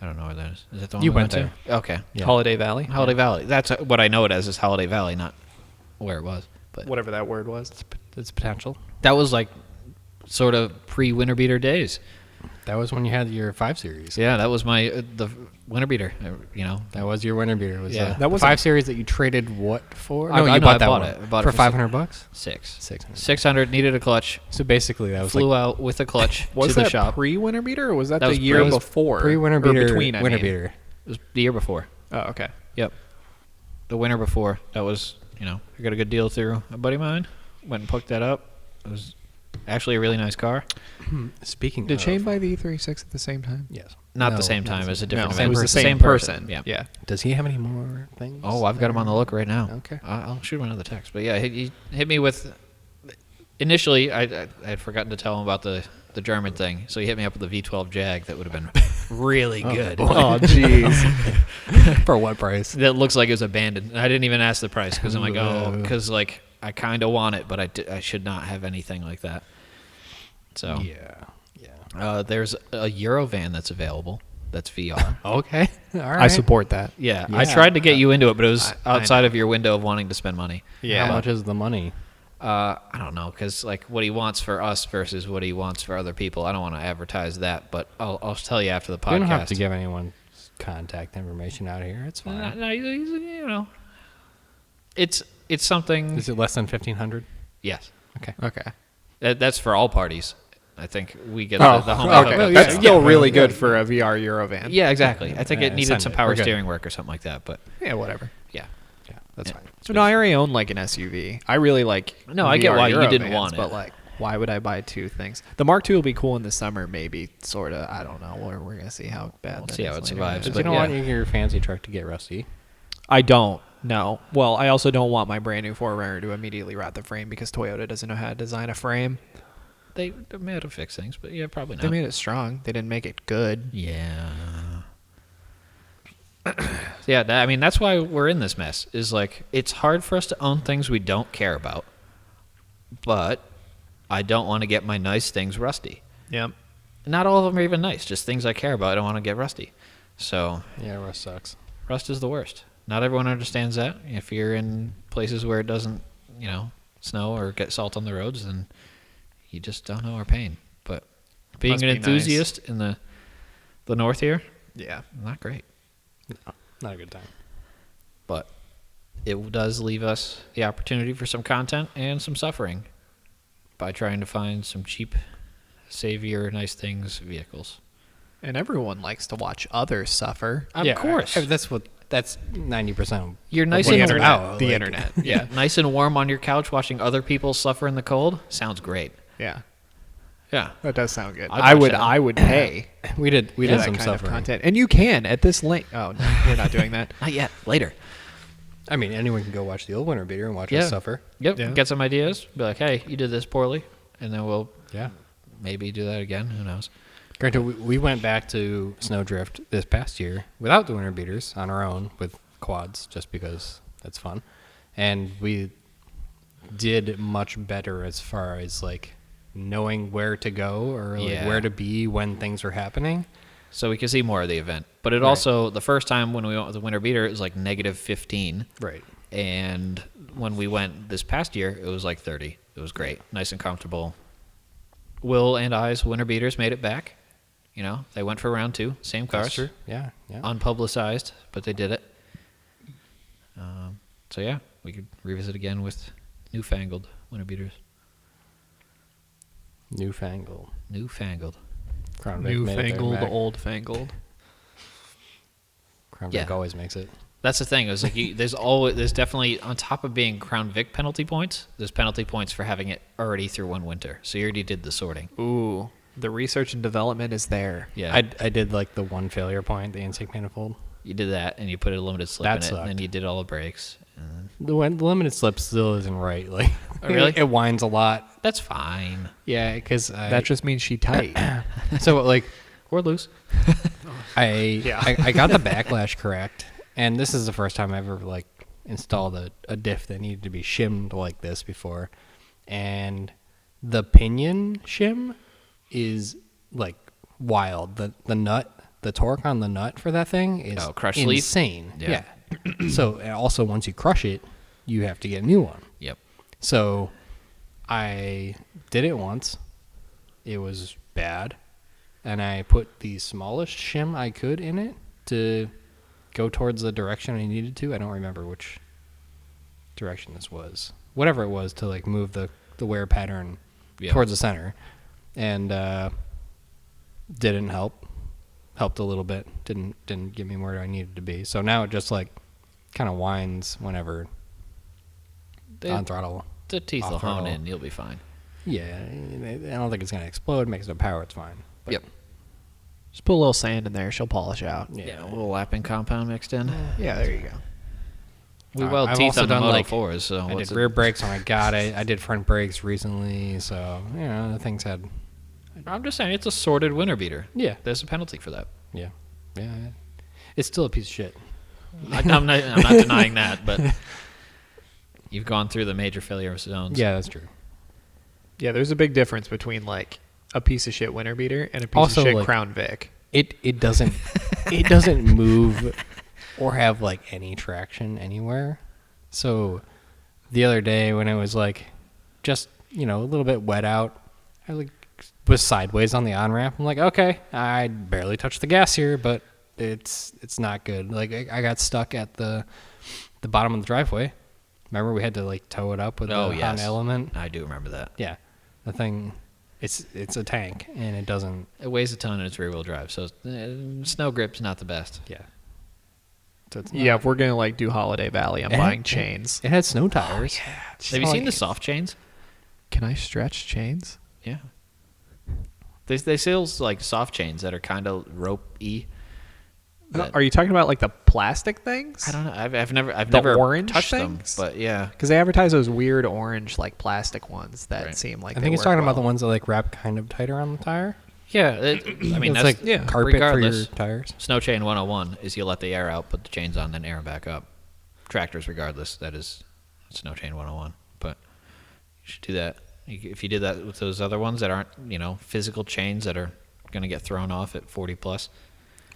I don't know where that is. Is that the one You we went to? Okay. Yeah. Holiday Valley. Holiday Valley. That's what I know it as is Holiday Valley, not where it was. But Whatever that word was. It's potential. that was like sort of pre-winter beater days. That was when you had your 5 Series. Yeah, that was my the winter beater. You know, That was your winter beater. Was Yeah. that That was was 5 Series that you traded what for? I No, you know, I bought that bought one. it. I bought it for for $500. 600. 600. 600 needed a clutch. So basically, that was Flew like out with a clutch Was to the that shop. pre-winter beater or was that, That the was year pre- before? pre-winter Or beater. between, I winter mean. beater. It was the year before. Oh, okay. Yep. The winter before. That was, I got a good deal through a buddy of mine. Went and picked that up. It was actually a really nice car. Speaking Did of, Shane buy the E36 at the same time? Yes. Not No, the same time. not It was a the different No, event. it was the Same same person. Yeah. Yeah. Does he have any more things? Oh, I've got him on the look right now. Okay. I'll shoot him another text. But yeah, he hit me with. Initially, I had forgotten to tell him about the German thing, so he hit me up with the V12 Jag that would have been really good. Oh, jeez. For what price? That looks like it was abandoned. And I didn't even ask the price because I'm like, because like I kind of want it, but I should not have anything like that. So Yeah. there's a Eurovan that's available. That's VR. Okay. All right. I support that. Yeah, I Yeah. tried to get you into it, but it was I outside of your window of wanting to spend money. Yeah. How much is the money? I don't know, because like what he wants for us versus what he wants for other people. I don't want to advertise that, but I'll tell you after the podcast. You don't have to give anyone's contact information out here. It's fine. No, it's something. Is it less than 1,500? Yes, Okay. Okay. that's for all parties. I think we get Oh, the home okay. hookup. That's So- still really good for a VR Eurovan. Yeah, exactly. I think Yeah, it needed send some it. power We're good. steering work or something like that, but Yeah, whatever. yeah. Yeah, that's Yeah. fine. So no, I already own like an SUV. I really like. No, I get VR why you didn't Eurovans, want it. but like, why would I buy two things? The Mark II will be cool in the summer, maybe. Sort of. I don't know. We're gonna see how bad. We'll that see how is it later. survives, But but you don't yeah. want your fancy truck to get rusty. I don't. No. Well, I also don't want my brand new 4Runner to immediately rot the frame because Toyota doesn't know how to design a frame. They may have to fix things, but yeah, probably not. They made it strong. They didn't make it good. Yeah. Yeah, I mean, that's why we're in this mess. Is like, it's hard for us to own things we don't care about, but I don't want to get my nice things rusty. Yep. Not all of them are even nice, just things I care about. I don't want to get rusty. So, Yeah, rust sucks. rust is the worst. Not everyone understands that. If you're in places where it doesn't, snow or get salt on the roads, then you just don't know our pain. But being Must an be enthusiast in the north here, Yeah. not great. No, not a good time. But it does leave us the opportunity for some content and some suffering by trying to find some cheap, savior, nice things vehicles. And everyone likes to watch others suffer. Of course. That's 90%. You're nice what and it's warm. about. The Like, internet. Yeah, nice and warm on your couch watching other people suffer in the cold. Weird. Yeah. Yeah. That does sound good. I'd watch that. I would pay We did for some that kind of suffering. content. And you can at this link. Oh, no, we're not doing that. Not yet. Later. I mean, anyone can go watch the old winter beater and watch Yeah. us suffer. Yep. Yeah. Get some ideas. Be like, hey, you did this poorly. And then we'll Yeah. maybe do that again. Who knows? Granted, we went back to Snowdrift this past year without the winter beaters on our own with quads, just because that's fun, and we did much better as far as like knowing where to go or like Yeah. where to be when things are happening. So we can see more of the event. But it Right. also, the first time when we went with the winter beater, it was like -15. Right. And when we went this past year, it was like 30. It was great. Nice and comfortable. Will and I's winter beaters made it back. They went for round 2. Same cars. That's true. Yeah. Yeah. Unpublicized, but they did it. So yeah, we could revisit again with newfangled winter beaters. Newfangled. Crown Vic made it there Newfangled, back. old-fangled. Crown Vic Yeah. always makes it. That's the thing. It was like there's definitely, on top of being Crown Vic penalty points, there's penalty points for having it already through one winter. So you already did the sorting. Ooh, the research and development is there. Yeah, I did like the one failure point, the intake manifold. you did that, and you put a limited slip That in it, sucked. and then you did all the brakes. And The limited slip still isn't right. Like, Oh, really? it winds a lot. that's fine. Yeah, because That just means she tight. so like Or loose. I got the backlash correct, and this is the first time I ever like installed a diff that needed to be shimmed like this before, and the pinion shim is like wild. The nut the torque on the nut for that thing is crush sleeve? insane. Yeah. So and also once you crush it, you have to get a new one. Yep. So I did it once. It was bad. And I put the smallest shim I could in it to go towards the direction I needed to. I don't remember which direction this was. Whatever it was to like move the wear pattern towards the center. And didn't help. Helped a little bit. Didn't get me where I needed to be. So now it just like kind of whines whenever on throttle. The teeth will hone in. You'll be fine. Yeah, I don't think it's going to explode. Makes no power. It's fine. But Yep. Just put a little sand in there. She'll polish out. Yeah, a little lapping compound mixed in. Yeah, there you go. We weld I've teeth also on the done, Moto like, 4s, so I what's did it? rear brakes when I got it. I did front brakes recently, so the things had. I'm just saying, it's a sorted winter beater. Yeah, There's a penalty for that. yeah. It's still a piece of shit. I'm not denying that, but you've gone through the major failure zones. Yeah, that's true. Yeah, there's a big difference between like a piece of shit winter beater and a piece Also, of shit like, Crown Vic. It doesn't it doesn't move or have like any traction anywhere. So the other day when it was like just a little bit wet out, I like was sideways on the on ramp. I'm like, okay, I barely touched the gas here, but it's not good. Like I got stuck at the bottom of the driveway. Remember we had to like tow it up with an element. I do remember that. Yeah, the thing. It's a tank, and it doesn't. It weighs a ton and it's rear-wheel drive, so snow grip's not the best. Yeah. So it's Yeah, if we're gonna like do Holiday Valley, I'm buying chains. It had snow tires. Have you seen the soft chains? Can I stretch chains? Yeah. They sell like soft chains that are kind of rope-y. Are you talking about like the plastic things? I don't know. I've never orange touched things? them, but yeah. Because they advertise those weird orange like plastic ones that Right. seem like I they think he's work talking about well. the ones that like wrap kind of tighter on the tire. Yeah, I mean It's that's like carpet regardless. for your tires. Snow chain 101 is you let the air out, put the chains on, then air them back up. Tractors, regardless, that is snow chain 101. But you should do that. If you did that with those other ones that aren't, physical chains that are going to get thrown off at 40 plus.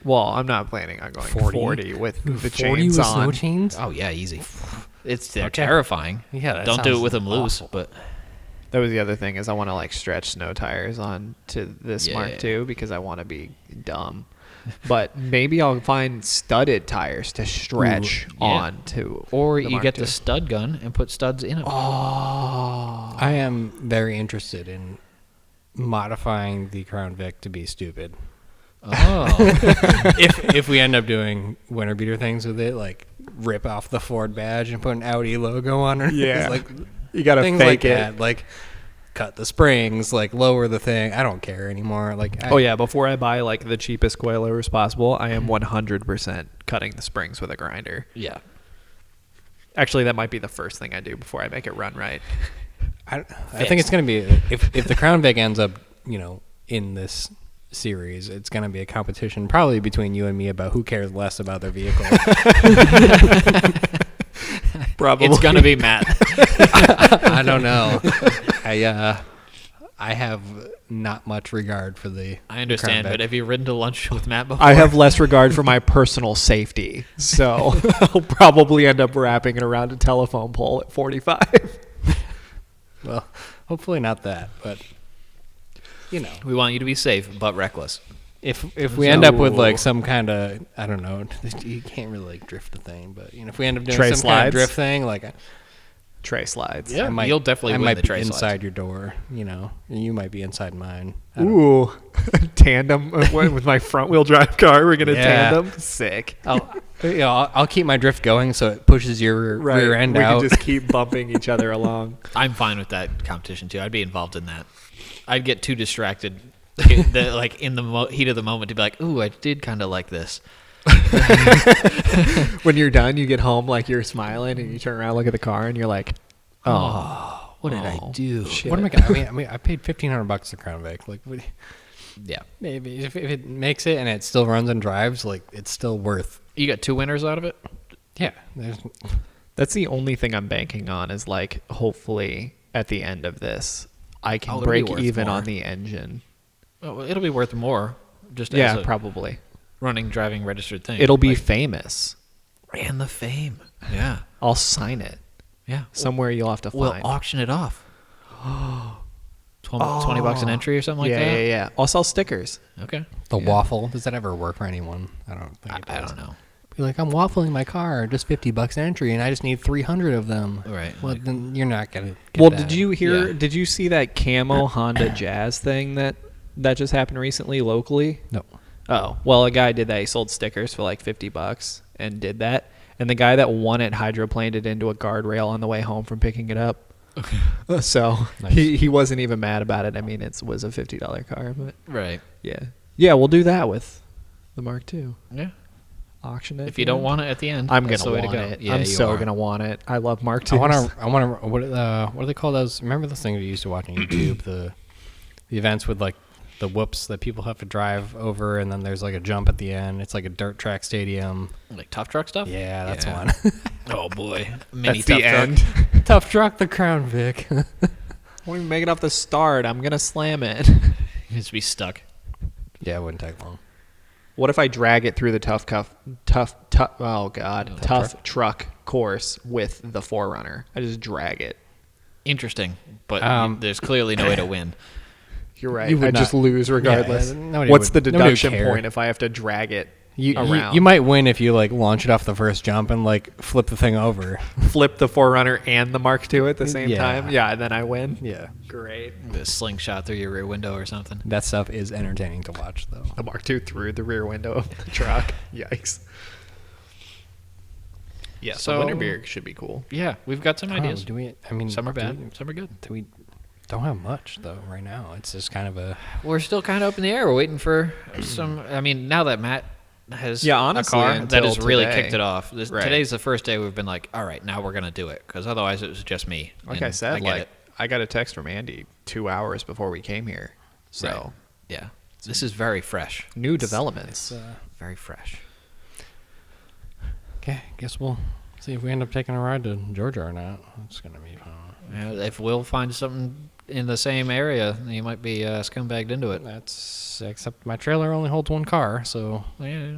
Well, I'm not planning on going 40 with the 40 chains with on. snow chains? Oh yeah, easy. They're terrifying. Yeah, that don't do it sounds with them loose, awful. but That was the other thing is I want to like stretch snow tires on to this Yeah. Mark II because I want to be dumb. But maybe I'll find studded tires to stretch yeah. on to. or the you Mark get II. the stud gun and put studs in them. Oh. I am very interested in modifying the Crown Vic to be stupid. Oh. If we end up doing winter beater things with it, like rip off the Ford badge and put an Audi logo on it. Yeah. like You got to things fake like it. that. Like cut the springs, like lower the thing. I don't care anymore. Like Oh yeah, before I buy like the cheapest coilovers possible, I am 100% cutting the springs with a grinder. Yeah. Actually, that might be the first thing I do before I make it run right. I think it's gonna be if the Crown Vic ends up in this series, it's gonna be a competition probably between you and me about who cares less about their vehicle. Probably. It's going to be Matt. I don't know. I have not much regard for the. I understand, Crown but Vic. have you ridden to lunch with Matt before? I have less regard for my personal safety, so I'll probably end up wrapping it around a telephone pole at 45. Well, hopefully not that, but We want you to be safe, but reckless. if we end up with like some kind of, I don't know, you can't really like drift the thing, but if we end up doing Tray some kind of slides? drift thing, like Tray slides. Yeah. I might, you'll definitely I win might the be tray inside slides. your door, and you might be inside mine. I don't Ooh, tandem with my front wheel drive car. We're gonna Yeah. tandem. Sick. I'll keep my drift going so it pushes your rear end we out. can just keep bumping each other along. I'm fine with that competition, too. I'd be involved in that. I'd get too distracted in the heat of the moment to be like, ooh, I did kind of like this. When you're done, you get home like you're smiling, and you turn around, look at the car, and you're like, "Oh, What did I do? shit." What am I gonna? I mean, I paid $1,500 to Crown Vic. Like, Yeah. maybe if it makes it and it still runs and drives, like it's still worth. You got 2 winners out of it? Yeah, there's That's the only thing I'm banking on is like hopefully at the end of this I can it'll be break worth even more. on the engine. Well, it'll be worth more. Just Yeah, as a probably. running, driving, registered thing. It'll be Like, famous. and the fame. Yeah. I'll sign it. Yeah. Somewhere you'll have to We'll find. auction it off. 20 bucks an entry or something like that? Yeah. I'll sell stickers. Okay. The Yeah. waffle, does that ever work for anyone? I don't think it I does. don't know. Be like, I'm waffling my car, just $50 an entry, and I just need 300 of them. Right. Well, Like- then you're not gonna. Get Well, that. did you hear? Yeah. Did you see that camo Honda Jazz thing that just happened recently locally? No. Oh, well, a guy did that. He sold stickers for like $50 and did that. And the guy that won it hydroplaned it into a guardrail on the way home from picking it up. So Nice. he wasn't even mad about it. I mean, it was a $50 car, but Right. yeah, we'll do that with the Mark II. Yeah. Auction it. If you don't want it at the end, I'm that's gonna the way want to go. it. Yeah, I'm you so are. gonna want it. I love Mark I II. want to. What do they call those? Remember those things we used to watch on YouTube? the events with like the whoops that people have to drive over, and then there's like a jump at the end. It's like a dirt track stadium. Like tough truck stuff? Yeah, that's Yeah. one. Oh, boy. Mini That's the tough truck. end. Tough truck, the Crown Vic. Won't even make it off the start. I'm gonna slam it. It needs to be stuck. Yeah, it wouldn't take long. What if I drag it through the tough truck course with the Forerunner? I just drag it. Interesting, but there's clearly no way to win. You're right. You would I just not- lose regardless. Yeah, nobody What's would- the nobody would deduction care. point if I have to drag it You around? might win if you like launch it off the first jump and like flip the thing over. flip the Forerunner and the Mark II at the same Yeah. time. Yeah, and then I win. Yeah, Great. The slingshot through your rear window or something. that stuff is entertaining to watch though. The Mark II through the rear window of the truck. Yikes. Yeah, so So- winter beer should be cool. Yeah, we've got some ideas. Do we? I mean, Some are do bad, we- some are good. We don't have much though right now. It's just kind of a. We're still kind of up in the air. We're waiting for some. I mean, now that Matt has Yeah, a honestly, car that until has really today. kicked it off. Right. Today's the first day we've been like, all right, now we're gonna do it, because otherwise it was just me. Like and I said, get like it. I got a text from Andy 2 hours before we came here. So Right. Yeah, this is very fresh. new developments. Very fresh. Okay, guess we'll see if we end up taking a ride to Georgia or not. It's gonna be fun. Yeah, if Will finds something in the same area, he might be scumbagged into it. That's except my trailer only holds one car, so Yeah,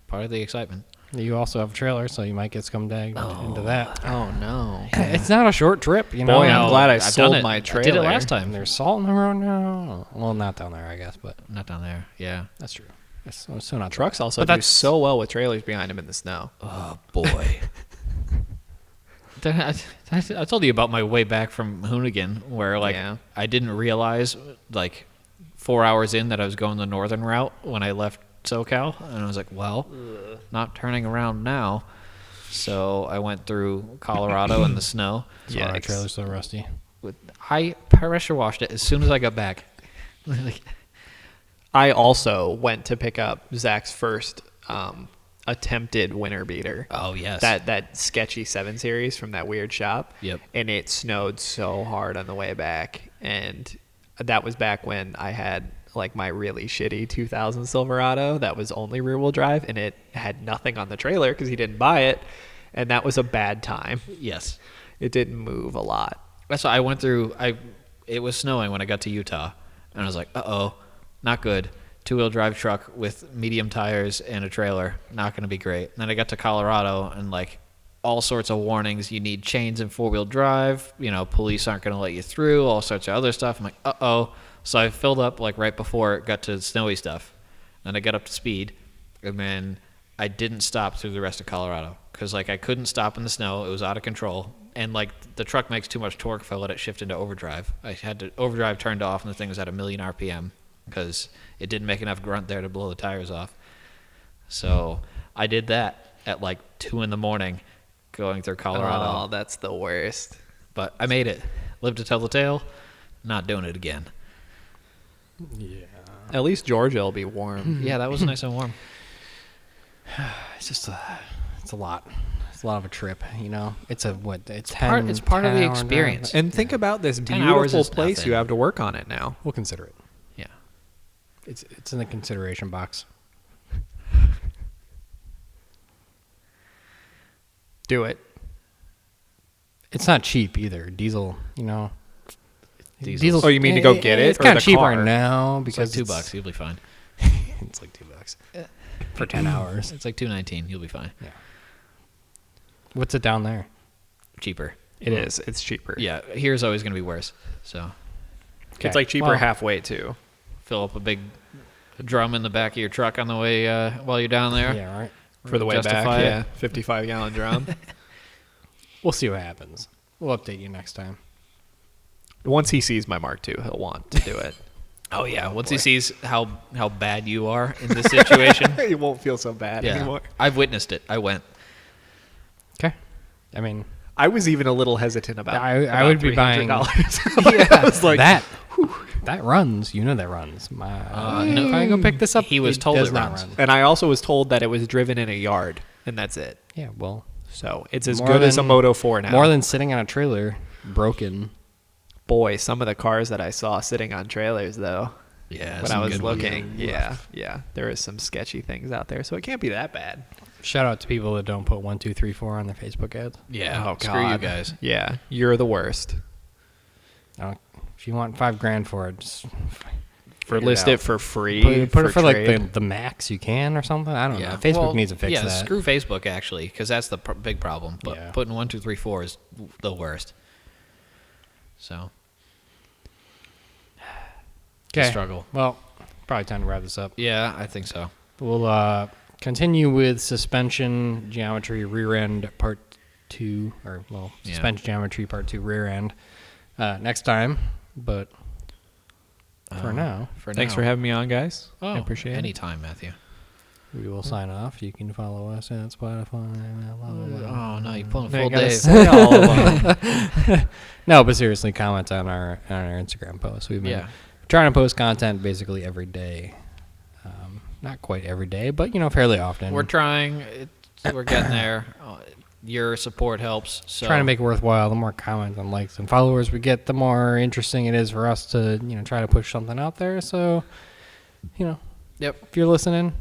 part of the excitement. you also have a trailer, so you might get scumbagged into that. Oh no. It's not a short trip, you know. Boy, I'm glad I I've done sold it. my I did it trailer. last time. And there's salt in the road now. Well, not down there, I guess, but Not down there. Yeah. that's true. It's so not Trucks also But do that's- so well with trailers behind them in the snow. Oh boy. I told you about my way back from Hoonigan, where like Yeah. I didn't realize like 4 hours in that I was going the northern route when I left SoCal, and I was like, well, not turning around now. So I went through Colorado in the snow. That's why our Yikes. trailer's so rusty. I pressure washed it as soon as I got back. Like, I also went to pick up Zach's first attempted winter beater. oh yes, That sketchy 7 Series from that weird shop. Yep. And it snowed so hard on the way back. And that was back when I had like my really shitty 2000 Silverado that was only rear wheel drive, and it had nothing on the trailer because he didn't buy it. And that was a bad time. yes. It didn't move a lot. That's why I went through. It was snowing when I got to Utah, and I was like, "Uh-oh, not good. 2-wheel drive truck with medium tires and a trailer, not going to be great." And then I got to Colorado, and like all sorts of warnings. You need chains and 4-wheel drive. You know, police aren't going to let you through. All sorts of other stuff. I'm like, "Uh-oh." So I filled up like right before it got to snowy stuff. Then I got up to speed, and then I didn't stop through the rest of Colorado because like I couldn't stop in the snow. It was out of control. And like the truck makes too much torque if I let it shift into overdrive. I had to overdrive turned off, and the thing was at 1,000,000 RPM because it didn't make enough grunt there to blow the tires off. So I did that at like 2 a.m. going through Colorado. Oh, that's the worst. But I made it. Lived to tell the tale. Not doing it again. Yeah. At least Georgia will be warm. Yeah, that was nice and warm. It's just it's a lot. It's a lot of a trip, you know. It's It's part of the 10 hour experience. drive. And think about this 10 hours beautiful is place nothing. you have to work on it now. We'll consider it. Yeah. It's in the consideration box. Do it. It's not cheap either. Diesel, you know. Diesel. Oh, you mean to go get it It's or kind the of cheaper car? now It's like because $2. You'll be fine. It's like $2 for 10 hours. It's like $219. You'll be fine. Yeah. What's it down there? Cheaper. It is. It's cheaper. Yeah, here's always going to be worse. So Okay. It's like cheaper Well, halfway too. fill up a big drum in the back of your truck on the way while you're down there. Yeah, right. For the way back, Justify it. yeah. 55-gallon drum. We'll see what happens. We'll update you next time. Once he sees my Mark II, he'll want to do it. Oh yeah, once he sees how bad you are in this situation, He won't feel so bad yeah, anymore. I've witnessed it. I went. Okay. I mean, I was even a little hesitant about I would be buying $300. I was like, that runs. You know that runs. No, If I go pick this up, he was told does it not runs. run. and I also was told that it was driven in a yard, and that's it. Yeah, well, So it's as More good as a than- Moto 4 now. more than sitting on a trailer, broken. Boy, some of the cars that I saw sitting on trailers, though, Yeah, when I some was good ones. looking, yeah, there is some sketchy things out there, so it can't be that bad. Shout out to people that don't put 1, 2, 3, 4 on their Facebook ads. Yeah, Oh, screw you God. guys. Yeah, you're the worst. If you want $5,000 for it, just List it for free. put it for like trade. the max you can or something. I don't know. Yeah, Facebook well, needs to fix yeah, that. screw Facebook actually, because that's the big problem. But Yeah. putting 1, 2, 3, 4 is the worst. So it's a Okay. struggle. Well, probably time to wrap this up. Yeah, I think so. We'll continue with suspension geometry rear end part 2, or Yeah. suspension geometry part 2 rear end next time. But for now, Thanks for having me on, guys. Oh, I appreciate it. anytime, Matthew. we will sign off. You can follow us at Spotify. Oh no, you're pulling a Now you full gotta Dave. say all of them. No, but seriously, comment on our Instagram posts. We've been Yeah. trying to post content basically every day. Not quite every day, but fairly often. We're trying. We're getting there. Your support helps. So trying to make it worthwhile. The more comments and likes and followers we get, the more interesting it is for us to try to push something out there. So, Yep. if you're listening,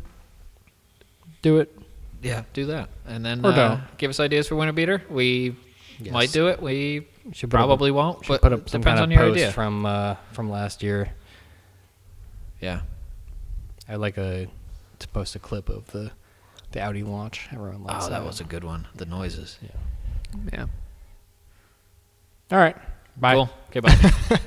do it. Yeah, do that, and then Or don't. give us ideas for winner beater. We Yes. might do it. We Should put up probably won't, should but put up it some depends kind on of your post idea. from last year. Yeah. I'd like to post a clip of the Audi launch. Everyone likes Oh, that was a good one. The noises. Yeah. All right. Bye. Cool. Okay, bye.